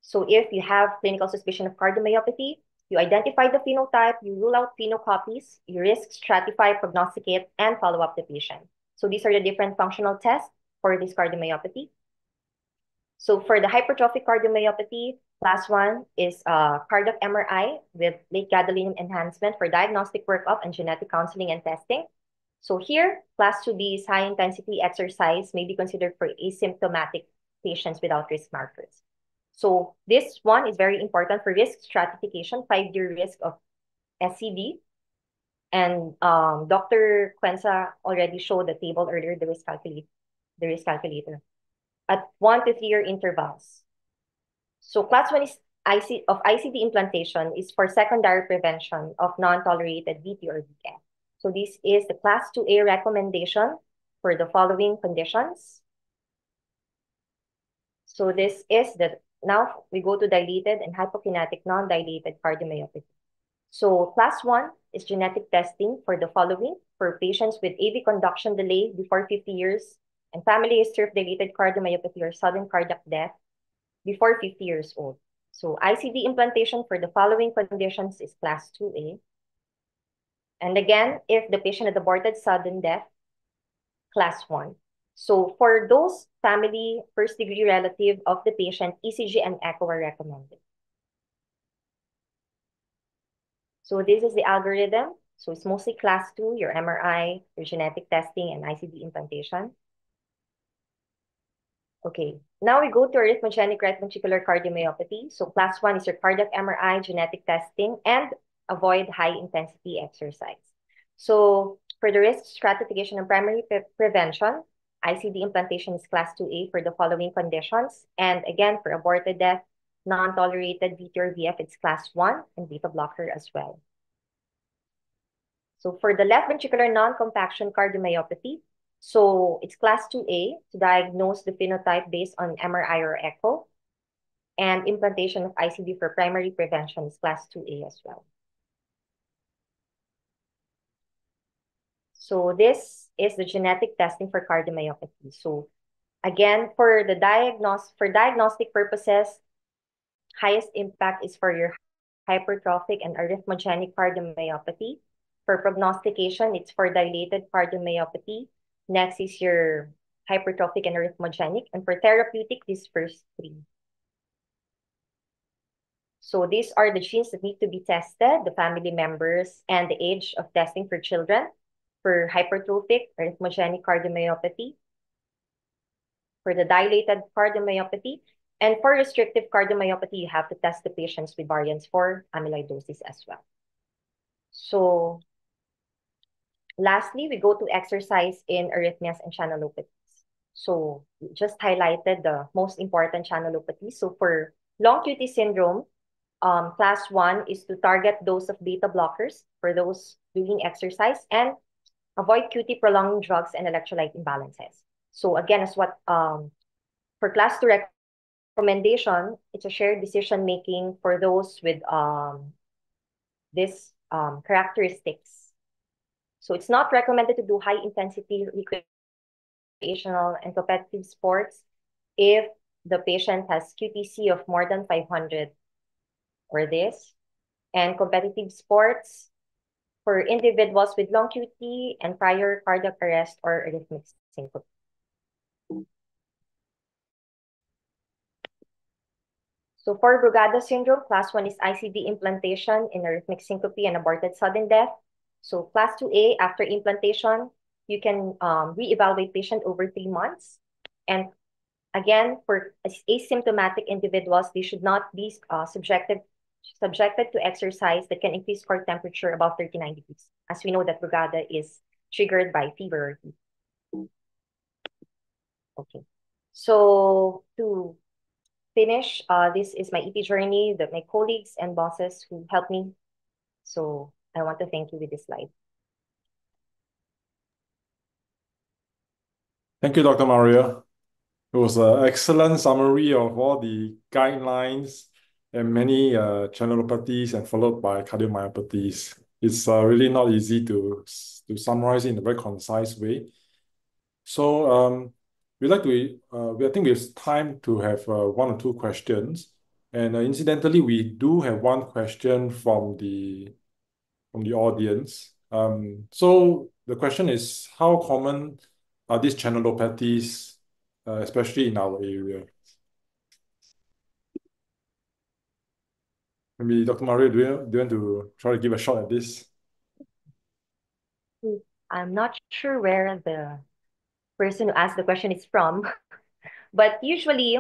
[SPEAKER 4] So if you have clinical suspicion of cardiomyopathy, you identify the phenotype, you rule out phenocopies, you risk stratify, prognosticate, and follow up the patient. So these are the different functional tests for this cardiomyopathy. So for the hypertrophic cardiomyopathy, class 1 is cardiac MRI with late gadolinium enhancement for diagnostic workup and genetic counseling and testing. So here, class 2B is high-intensity exercise may be considered for asymptomatic patients without risk markers. So this one is very important for risk stratification, 5-year risk of SCD. And Dr. Cuenza already showed the table earlier, the risk calculator at 1 to 3 year intervals. So class 1 is ICD implantation is for secondary prevention of non-tolerated VT or VF. So this is the class 2A recommendation for the following conditions. So this is now we go to dilated and hypokinetic non-dilated cardiomyopathy. So class 1 is genetic testing for the following for patients with AV conduction delay before 50 years and family history of dilated cardiomyopathy or sudden cardiac death before 50 years old. So ICD implantation for the following conditions is class 2A. And again, if the patient had aborted sudden death, class 1. So for those family first degree relative of the patient, ECG and echo are recommended. So this is the algorithm. So it's mostly class 2, your MRI, your genetic testing, and ICD implantation. Okay, now we go to arrhythmogenic right ventricular cardiomyopathy. So class 1 is your cardiac MRI, genetic testing, and avoid high-intensity exercise. So for the risk stratification and primary prevention, ICD implantation is class 2A for the following conditions. And again, for aborted death, non-tolerated VT or VF, it's class 1 and beta blocker as well. So for the left ventricular non-compaction cardiomyopathy, so it's class 2A to diagnose the phenotype based on MRI or echo. And implantation of ICD for primary prevention is class 2A as well. So this is the genetic testing for cardiomyopathy. So again, for diagnostic purposes, highest impact is for your hypertrophic and arrhythmogenic cardiomyopathy. For prognostication, it's for dilated cardiomyopathy. Next is your hypertrophic and arrhythmogenic. And for therapeutic, these first 3. So these are the genes that need to be tested, the family members, and the age of testing for children. For hypertrophic, arrhythmogenic cardiomyopathy. For the dilated cardiomyopathy. And for restrictive cardiomyopathy, you have to test the patients with variants for amyloidosis as well. So lastly, we go to exercise in arrhythmias and channelopathies. So we just highlighted the most important channelopathies. So for long QT syndrome, class 1 is to target dose of beta blockers for those doing exercise and avoid QT prolonging drugs and electrolyte imbalances. So again, as what for class 2 recommendation, it's a shared decision making for those with this characteristics. So it's not recommended to do high intensity recreational and competitive sports if the patient has QTC of more than 500 or this. And competitive sports for individuals with long QT and prior cardiac arrest or arrhythmic syncope. So for Brugada syndrome, class 1 is ICD implantation in arrhythmic syncope and aborted sudden death. So class 2A, after implantation, you can re-evaluate patient over 3 months. And again, for asymptomatic individuals, they should not be subjected to exercise that can increase core temperature above 39 degrees, as we know that Brugada is triggered by fever or heat. Okay, so to finish, this is my EP journey, my colleagues and bosses who helped me. So I want to thank you with this slide.
[SPEAKER 5] Thank you, Dr. Maria. It was an excellent summary of all the guidelines and many channelopathies and followed by cardiomyopathies. It's really not easy to summarize in a very concise way. So we'd like to, I think we have time to have one or two questions. And incidentally, we do have one question from the audience. So the question is, how common are these channelopathies, especially in our area? Maybe Dr. Mario, do you want to try to give a shot at this?
[SPEAKER 4] I'm not sure where the person who asked the question is from, but usually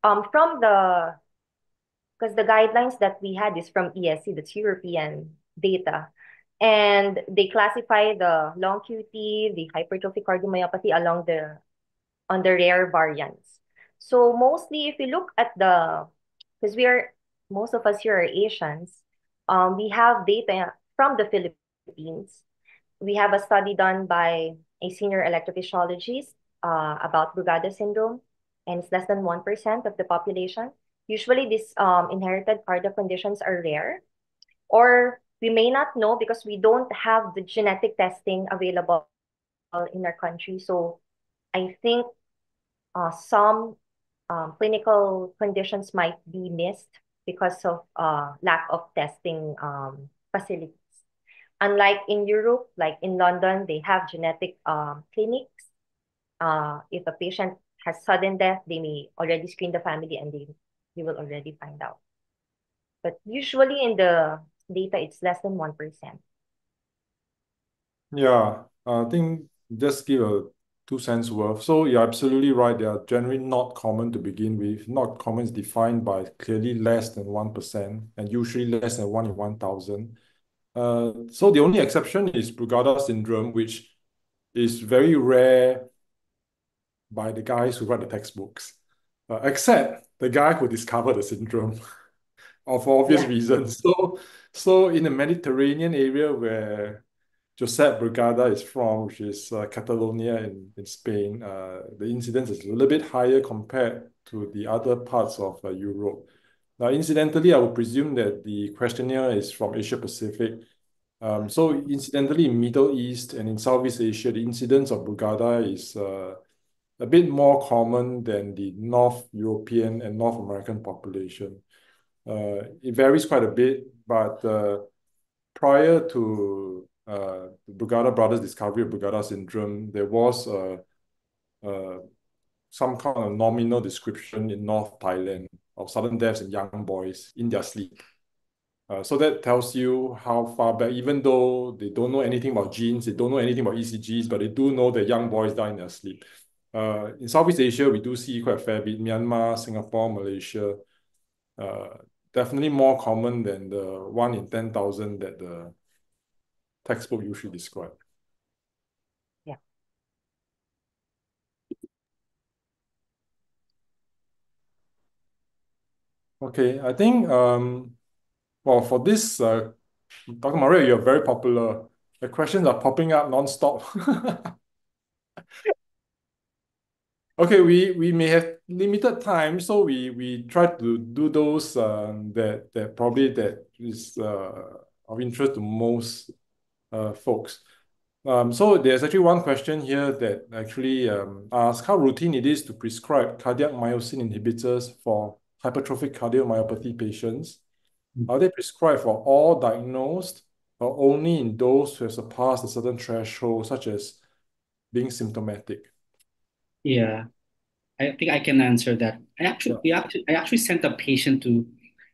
[SPEAKER 4] from because the guidelines that we had is from ESC, that's European data. And they classify the long QT, the hypertrophic cardiomyopathy on the rare variants. So mostly if you look at because most of us here are Asians, we have data from the Philippines. We have a study done by a senior electrophysiologist about Brugada syndrome, and it's less than 1% of the population. Usually these inherited cardiac conditions are rare, or we may not know because we don't have the genetic testing available in our country. So I think some clinical conditions might be missed because of lack of testing facilities. Unlike in Europe, like in London, they have genetic clinics. If a patient has sudden death, they may already screen the family and they will already find out. But usually in the data, it's less than 1%.
[SPEAKER 5] Yeah, I think just give a 2 cents worth. So you're absolutely right. They are generally not common to begin with. Not common is defined by clearly less than 1% and usually less than 1 in 1,000. So the only exception is Brugada syndrome, which is very rare by the guys who write the textbooks, except the guy who discovered the syndrome for obvious reasons. So in the Mediterranean area where Josep Brugada is from, which is Catalonia in Spain, the incidence is a little bit higher compared to the other parts of Europe. Now, incidentally, I would presume that the questionnaire is from Asia Pacific. So incidentally, in Middle East and in Southeast Asia, the incidence of Brugada is a bit more common than the North European and North American population. It varies quite a bit, but prior to the Brugada brothers' discovery of Brugada syndrome, there was some kind of nominal description in North Thailand of sudden deaths in young boys in their sleep. So that tells you how far back, even though they don't know anything about genes, they don't know anything about ECGs, but they do know that young boys die in their sleep. In Southeast Asia, we do see quite a fair bit. Myanmar, Singapore, Malaysia, definitely more common than the 1 in 10,000 that the textbook usually describe.
[SPEAKER 4] Yeah.
[SPEAKER 5] Okay, I think, well, for this, Dr. Maria, you're very popular. The questions are popping up non-stop. Okay, we may have limited time, so we try to do those that probably that is of interest to most folks. So there's actually one question here that actually asks how routine it is to prescribe cardiac myosin inhibitors for hypertrophic cardiomyopathy patients. Are they prescribed for all diagnosed or only in those who have surpassed a certain threshold, such as being symptomatic?
[SPEAKER 2] Yeah. I think I can answer that. I actually sent a patient to,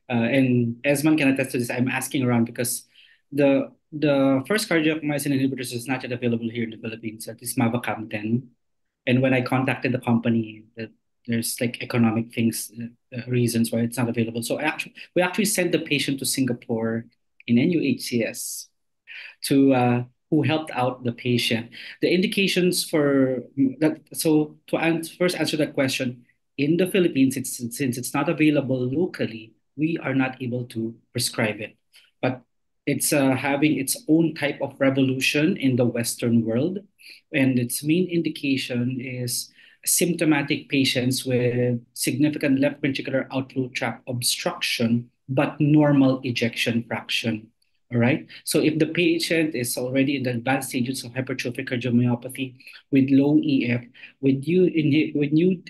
[SPEAKER 2] and Ezman can attest to this. I'm asking around because the first cardiac myosin inhibitors is not yet available here in the Philippines. That is mavacamten. And when I contacted the company, that there's like economic things, reasons why it's not available. So we actually sent the patient to Singapore in NUHCS to who helped out the patient. The indications for that. So to first answer that question, in the Philippines, since it's not available locally, we are not able to prescribe it. But it's having its own type of revolution in the Western world, and its main indication is symptomatic patients with significant left ventricular outflow tract obstruction, but normal ejection fraction. All right. So if the patient is already in the advanced stages of hypertrophic cardiomyopathy with low EF, when you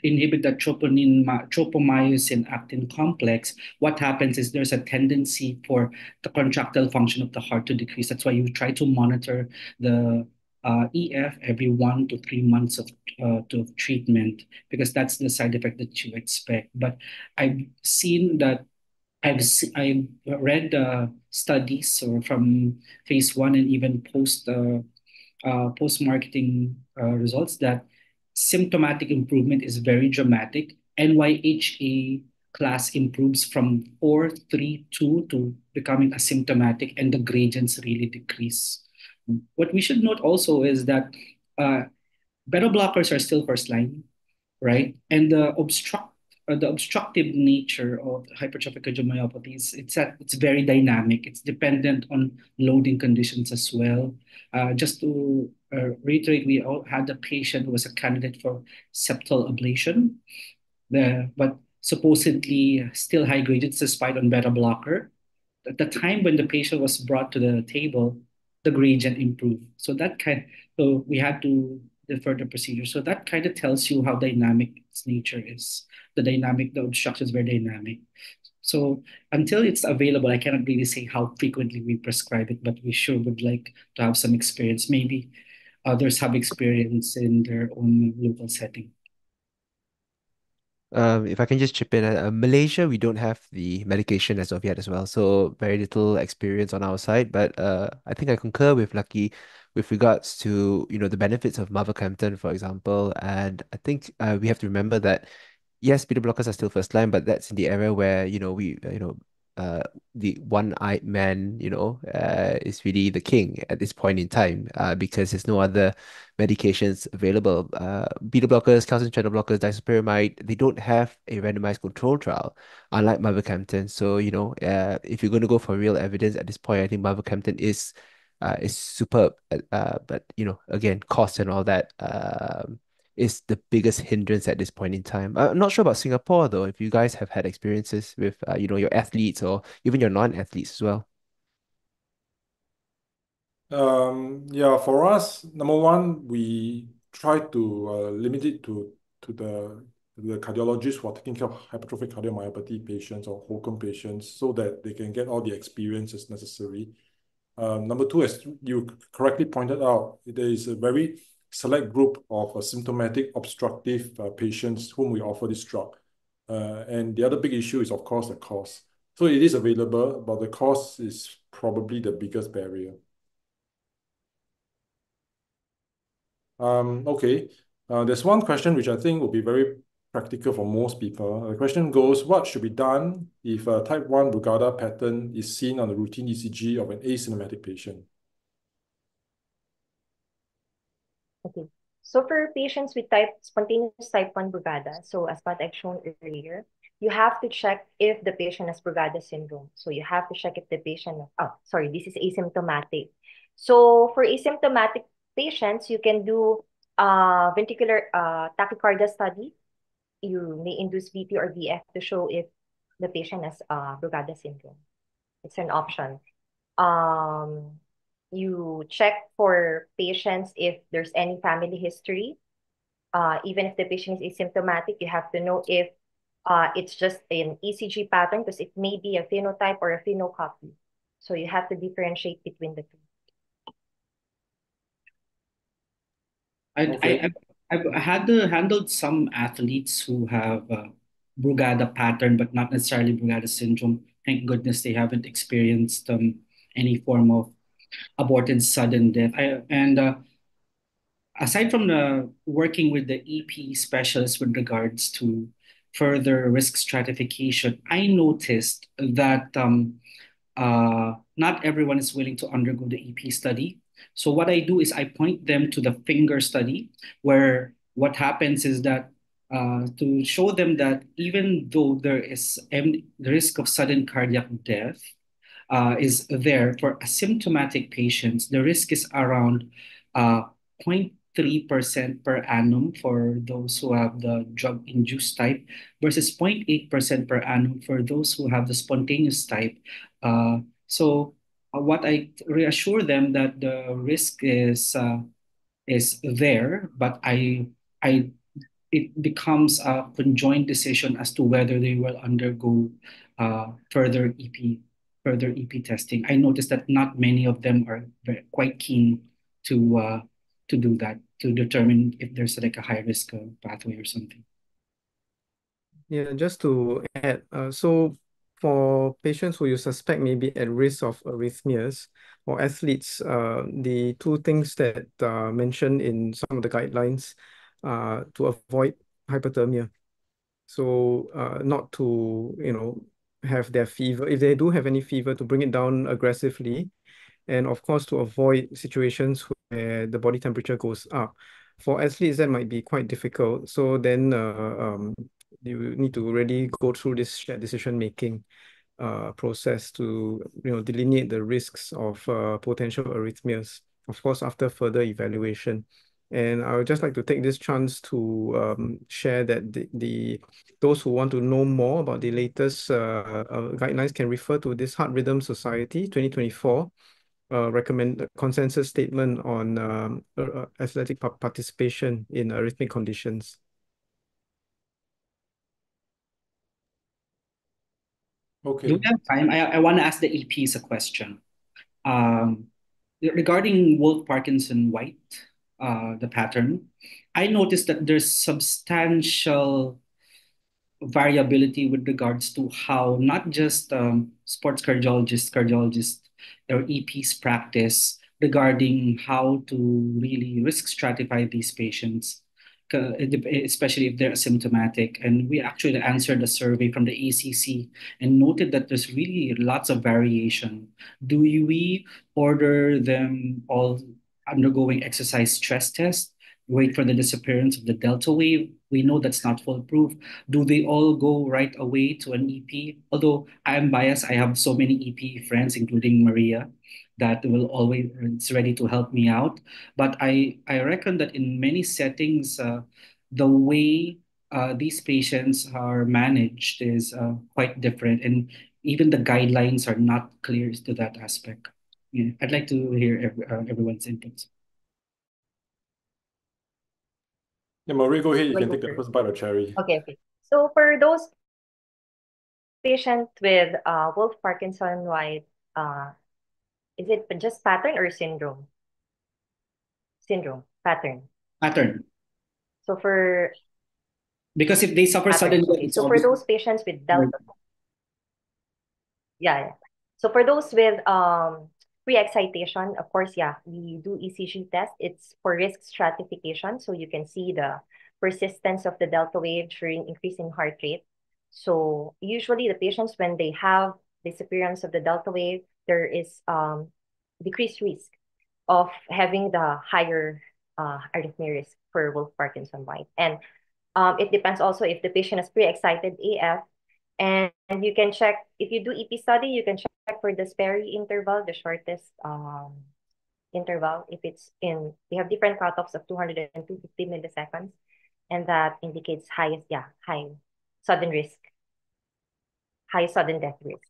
[SPEAKER 2] inhibit the tropomyosin actin complex, what happens is there's a tendency for the contractile function of the heart to decrease. That's why you try to monitor the EF every 1 to 3 months of treatment, because that's the side effect that you expect. But I've seen that I've read studies or from phase one and even post marketing results that symptomatic improvement is very dramatic. NYHA class improves from 4.32 to becoming asymptomatic, and the gradients really decrease. What we should note also is that uh, beta blockers are still first line, right? And the obstructive nature of hypertrophic cardiomyopathies, it's very dynamic. It's dependent on loading conditions as well. Just to reiterate, we all had a patient who was a candidate for septal ablation, but supposedly still high gradients despite on beta blocker. At the time when the patient was brought to the table, the gradient improved. So we had to defer the procedure. So that kind of tells you how dynamic its nature is. The obstruction is very dynamic. So until it's available, I cannot really say how frequently we prescribe it, but we sure would like to have some experience. Maybe others have experience in their own local setting.
[SPEAKER 1] If I can just chip in, Malaysia, we don't have the medication as of yet as well, so very little experience on our side. But I think I concur with Lucky with regards to the benefits of mavacamten, for example. And I think we have to remember that yes, beta blockers are still first line, but that's in the area where uh, the one-eyed man is really the king at this point in time because there's no other medications available. Beta blockers, calcium channel blockers, disopyramide, they don't have a randomized control trial, unlike mavacamten. So, if you're going to go for real evidence at this point, I think mavacamten is superb. But, again, cost and all that is the biggest hindrance at this point in time. I'm not sure about Singapore, though, if you guys have had experiences with, your athletes or even your non-athletes as well.
[SPEAKER 5] Yeah, for us, number one, we try to limit it to the cardiologists who are taking care of hypertrophic cardiomyopathy patients or HOCM patients so that they can get all the experiences necessary. Number two, as you correctly pointed out, there is a very select group of symptomatic obstructive patients whom we offer this drug. And the other big issue is, of course, the cost. So it is available, but the cost is probably the biggest barrier. Okay. There's one question which I think will be very practical for most people. The question goes, what should be done if a type 1 Brugada pattern is seen on the routine ECG of an asymptomatic patient?
[SPEAKER 4] Okay. So for patients with spontaneous type 1 Brugada, so as what I've shown earlier, you have to check if the patient has Brugada syndrome. So you have to check if the patient, this is asymptomatic. So for asymptomatic patients, you can do ventricular tachycardia study. You may induce VT or VF to show if the patient has Brugada syndrome. It's an option. You check for patients if there's any family history. Even if the patient is asymptomatic, you have to know if it's just an ECG pattern because it may be a phenotype or a phenocopy. So you have to differentiate between the two.
[SPEAKER 5] Okay.
[SPEAKER 2] I've handled some athletes who have Brugada pattern, but not necessarily Brugada syndrome. Thank goodness they haven't experienced any form of aborted sudden death. And aside from the working with the EP specialist with regards to further risk stratification, I noticed that not everyone is willing to undergo the EP study. So what I do is I point them to the finger study, where what happens is that to show them that even though there is the risk of sudden cardiac death is there for asymptomatic patients, the risk is around 0.3% per annum for those who have the drug-induced type versus 0.8% per annum for those who have the spontaneous type. So what I reassure them that the risk is there, but I it becomes a conjoined decision as to whether they will undergo further EP testing. I noticed that not many of them are quite keen to do that, to determine if there's like a high risk pathway or something.
[SPEAKER 3] Yeah, just to add, so for patients who you suspect may be at risk of arrhythmias or athletes, the two things that mentioned in some of the guidelines to avoid hyperthermia. So not to, have their fever. If they do have any fever, to bring it down aggressively. And of course, to avoid situations where the body temperature goes up. For athletes, that might be quite difficult. So then you need to really go through this shared decision-making process to delineate the risks of potential arrhythmias, of course, after further evaluation. And I would just like to take this chance to share that those who want to know more about the latest guidelines can refer to this Heart Rhythm Society 2024 recommend consensus statement on athletic participation in arrhythmic conditions.
[SPEAKER 2] Okay. Do we have time? I want to ask the EPs a question. Regarding Wolff Parkinson White, the pattern, I noticed that there's substantial variability with regards to how not just sports cardiologists, or EPs practice regarding how to really risk stratify these patients, especially if they're asymptomatic. And we actually answered a survey from the ACC and noted that there's really lots of variation. Do we order them all undergoing exercise stress test, wait for the disappearance of the delta wave? We know that's not foolproof. Do they all go right away to an EP? Although I am biased, I have so many EP friends, including Maria, that will always it's ready to help me out. But I reckon that in many settings, the way these patients are managed is quite different, and even the guidelines are not clear to that aspect. Yeah, I'd like to hear everyone's inputs.
[SPEAKER 5] Yeah, Maria, go ahead. You can take the first bite of cherry.
[SPEAKER 4] Okay. So for those patients with Wolff Parkinson White, is it just pattern or syndrome? Pattern. So for
[SPEAKER 2] because if they suffer
[SPEAKER 4] pattern,
[SPEAKER 2] suddenly,
[SPEAKER 4] so for those patients with delta, yeah. So for those with pre-excitation, of course, yeah, we do ECG test. It's for risk stratification, so you can see the persistence of the delta wave during increasing heart rate. So usually the patients, when they have disappearance of the delta wave, there is decreased risk of having the higher arrhythmia risk for Wolff Parkinson White. And it depends also if the patient is pre-excited AF. And you can check, if you do EP study, you can check for the Sperry interval, the shortest interval. If it's in, we have different cutoffs of 200 and 250 milliseconds. And that indicates high sudden risk, high sudden death risk.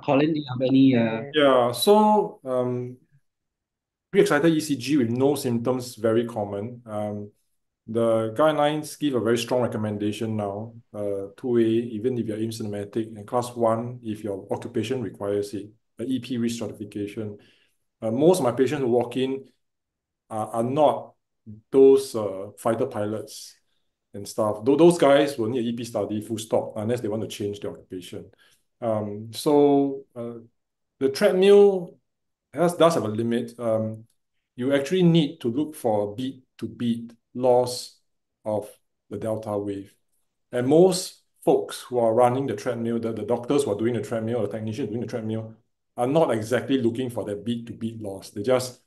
[SPEAKER 2] Colin, do you have any?
[SPEAKER 5] Yeah, so pre-excited ECG with no symptoms, very common. The guidelines give a very strong recommendation now, 2A, even if you're asymptomatic, and class 1 if your occupation requires it, EP risk stratification. Most of my patients who walk in are not those fighter pilots and stuff. Those guys will need an EP study full stop unless they want to change their occupation. The treadmill does have a limit. You actually need to look for beat to beat loss of the delta wave. And most folks who are running the treadmill, the doctors who are doing the treadmill, or the technicians doing the treadmill, are not exactly looking for that beat to beat loss. They just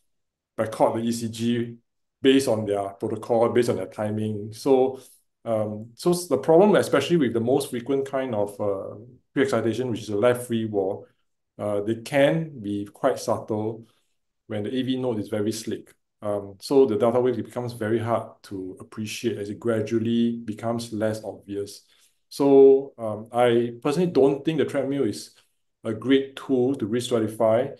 [SPEAKER 5] record the ECG based on their protocol, based on their timing. So the problem, especially with the most frequent kind of pre-excitation, which is a left free wall, they can be quite subtle when the AV node is very slick. So the delta wave becomes very hard to appreciate as it gradually becomes less obvious. So I personally don't think the treadmill is a great tool to risk stratify.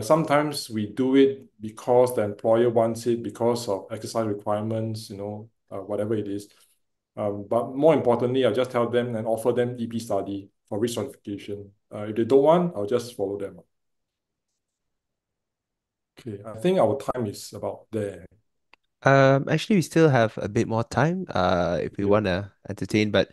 [SPEAKER 5] Sometimes we do it because the employer wants it, because of exercise requirements, whatever it is. But more importantly, I just tell them and offer them EP study for risk stratification. If they don't want, I'll just follow them. Okay, I think our time is about there.
[SPEAKER 1] Actually, we still have a bit more time, if we
[SPEAKER 5] Yeah.
[SPEAKER 1] want to entertain, but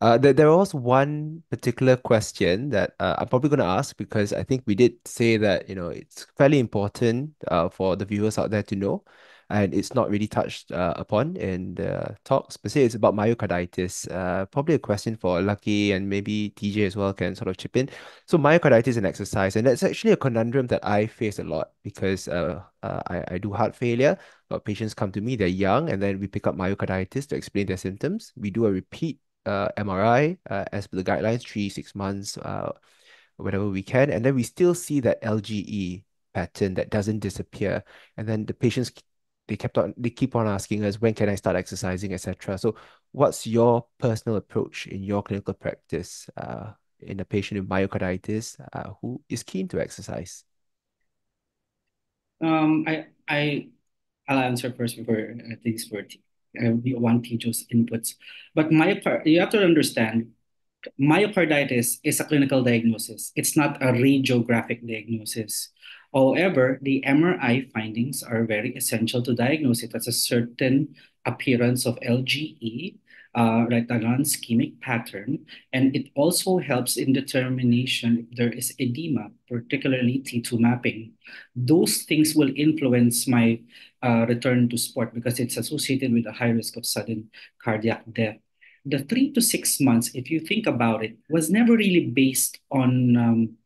[SPEAKER 1] there was one particular question that I'm probably going to ask because I think we did say that, it's fairly important for the viewers out there to know, and it's not really touched upon in the talks. But say it's about myocarditis. Probably a question for Lucky and maybe TJ as well can sort of chip in. So myocarditis and exercise, and that's actually a conundrum that I face a lot because I do heart failure. A lot of patients come to me, they're young, and then we pick up myocarditis to explain their symptoms. We do a repeat MRI as per the guidelines, 3, 6 months, whenever we can, and then we still see that LGE pattern that doesn't disappear. And then the patients, they keep on asking us, when can I start exercising, etc. So, what's your personal approach in your clinical practice in a patient with myocarditis who is keen to exercise?
[SPEAKER 2] I'll answer first before things for we want Tee Joo's inputs. But you have to understand, myocarditis is a clinical diagnosis. It's not a radiographic diagnosis. However, the MRI findings are very essential to diagnose it as a certain appearance of LGE, like a non-ischemic pattern, and it also helps in determination if there is edema, particularly T2 mapping. Those things will influence my return to sport because it's associated with a high risk of sudden cardiac death. The 3 to 6 months, if you think about it, was never really based on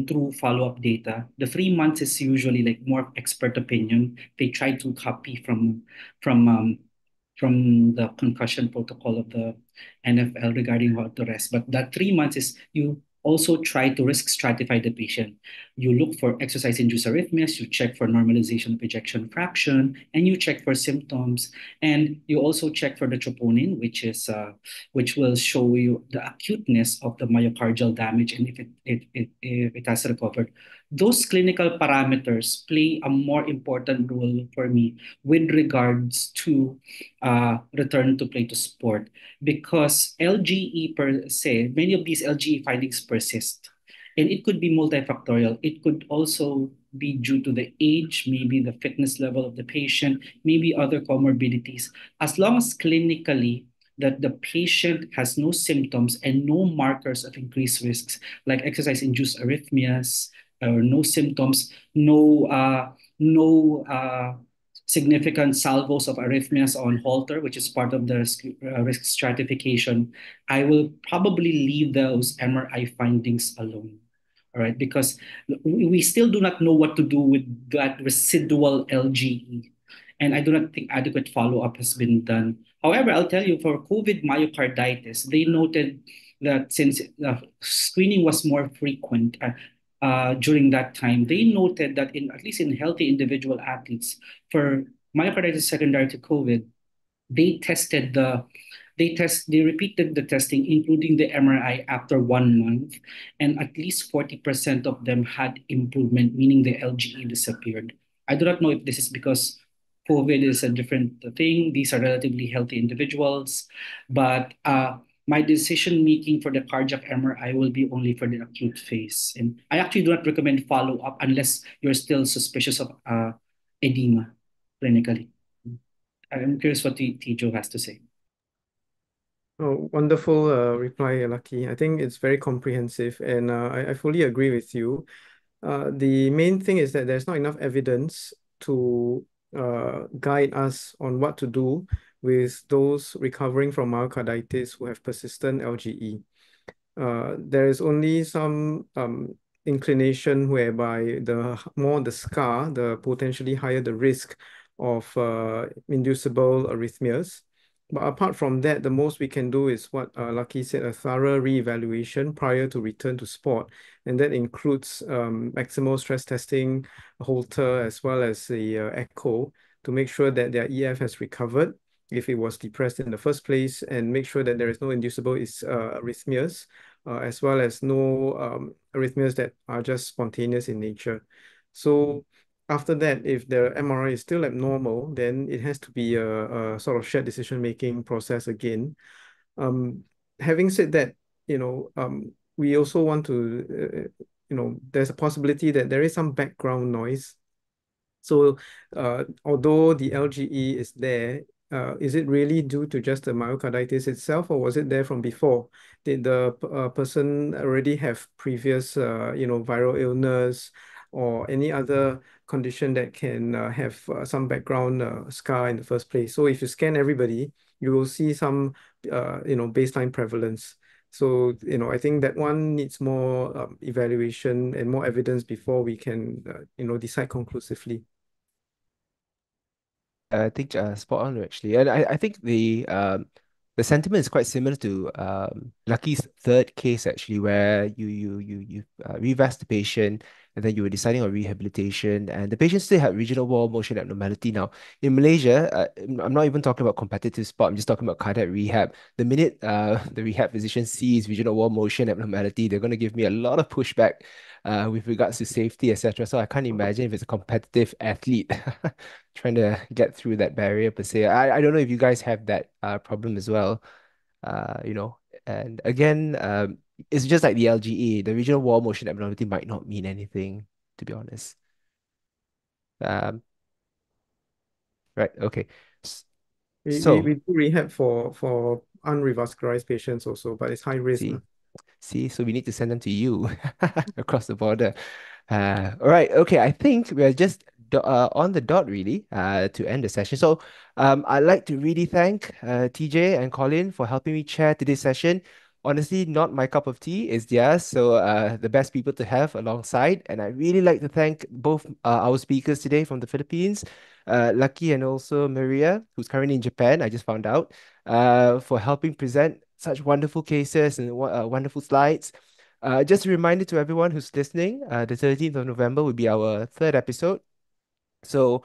[SPEAKER 2] true follow-up data. The 3 months is usually like more expert opinion. They try to copy from the concussion protocol of the NFL regarding what the rest. But that 3 months is you also try to risk stratify the patient. You look for exercise-induced arrhythmias, you check for normalization of ejection fraction, and you check for symptoms. And you also check for the troponin, which will show you the acuteness of the myocardial damage and if it has recovered. Those clinical parameters play a more important role for me with regards to return to play to sport, because LGE per se, many of these LGE findings persist. And it could be multifactorial. It could also be due to the age, maybe the fitness level of the patient, maybe other comorbidities. As long as clinically that the patient has no symptoms and no markers of increased risks, like exercise-induced arrhythmias, or no symptoms, no significant salvos of arrhythmias on Holter, which is part of the risk stratification, I will probably leave those MRI findings alone. All right, because we still do not know what to do with that residual LGE. And I do not think adequate follow-up has been done. However, I'll tell you, for COVID myocarditis, they noted that since screening was more frequent during that time, they noted that at least in healthy individual athletes, for myocarditis secondary to COVID, they repeated the testing, including the MRI after 1 month, and at least 40% of them had improvement, meaning the LGE disappeared. I do not know if this is because COVID is a different thing. These are relatively healthy individuals, but my decision making for the cardiac MRI will be only for the acute phase. And I actually do not recommend follow up unless you're still suspicious of edema. clinically. I'm curious what Tee Joo has to say.
[SPEAKER 3] Oh, wonderful reply, Lucky. I think it's very comprehensive, and I fully agree with you. The main thing is that there's not enough evidence to guide us on what to do with those recovering from myocarditis who have persistent LGE. There is only some inclination whereby the more the scar, the potentially higher the risk of inducible arrhythmias. But apart from that, the most we can do is what Lucky said, a thorough re-evaluation prior to return to sport. And that includes maximal stress testing, Holter, as well as the echo to make sure that their EF has recovered if it was depressed in the first place, and make sure that there is no inducible arrhythmias, as well as no arrhythmias that are just spontaneous in nature. So after that, if the MRI is still abnormal, then it has to be a sort of shared decision-making process again. Having said that, we also want to, there's a possibility that there is some background noise. So although the LGE is there, is it really due to just the myocarditis itself, or was it there from before? Did the person already have previous, viral illness or any other condition that can have some background scar in the first place? So if you scan everybody, you will see some, baseline prevalence. So, I think that one needs more evaluation and more evidence before we can, decide conclusively.
[SPEAKER 1] I think spot on actually, and I think the sentiment is quite similar to Lucky's third case actually, where you reversed the patient and then you were deciding on rehabilitation, and the patient still had regional wall motion abnormality. Now in Malaysia, I'm not even talking about competitive sport. I'm just talking about cardiac rehab. The minute the rehab physician sees regional wall motion abnormality, they're going to give me a lot of pushback with regards to safety, etc. So I can't imagine if it's a competitive athlete trying to get through that barrier per se. I don't know if you guys have that problem as well. You know, and again, it's just like the LGE, the regional wall motion abnormality might not mean anything, to be honest. Um, right, okay. S-
[SPEAKER 3] We
[SPEAKER 1] So,
[SPEAKER 3] do rehab for unrevascularized patients also, but it's high risk.
[SPEAKER 1] see, so we need to send them to you across the border. All right, okay. I think we're just on the dot really to end the session. So I'd like to really thank TJ and Colin for helping me chair today's session. Honestly, not my cup of tea, it's theirs. So the best people to have alongside. And I really like to thank both our speakers today from the Philippines, Lucky and also Maria, who's currently in Japan, I just found out, for helping present such wonderful cases and wonderful slides. Just a reminder to everyone who's listening, the 13th of November will be our third episode. So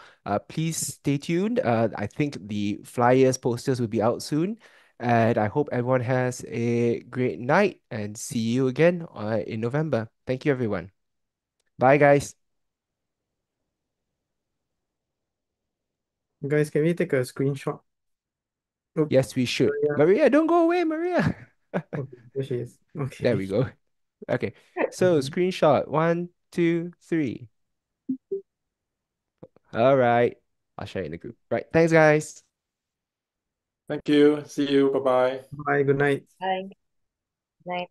[SPEAKER 1] please stay tuned. I think the flyers, posters will be out soon. And I hope everyone has a great night and see you again in November. Thank you, everyone. Bye, guys.
[SPEAKER 3] Guys, can we take a screenshot? Oh,
[SPEAKER 1] Yes, we should.
[SPEAKER 3] Maria.
[SPEAKER 1] Maria, don't go away, Maria.
[SPEAKER 3] Okay, there she is.
[SPEAKER 1] There
[SPEAKER 3] Okay.
[SPEAKER 1] we go. Okay. So
[SPEAKER 3] Mhm.
[SPEAKER 1] screenshot 1, 2, 3. All right. I'll share it in the group. Right. Thanks, guys.
[SPEAKER 5] Thank you. See you. Bye bye.
[SPEAKER 3] Bye, good night.
[SPEAKER 4] Bye. Night.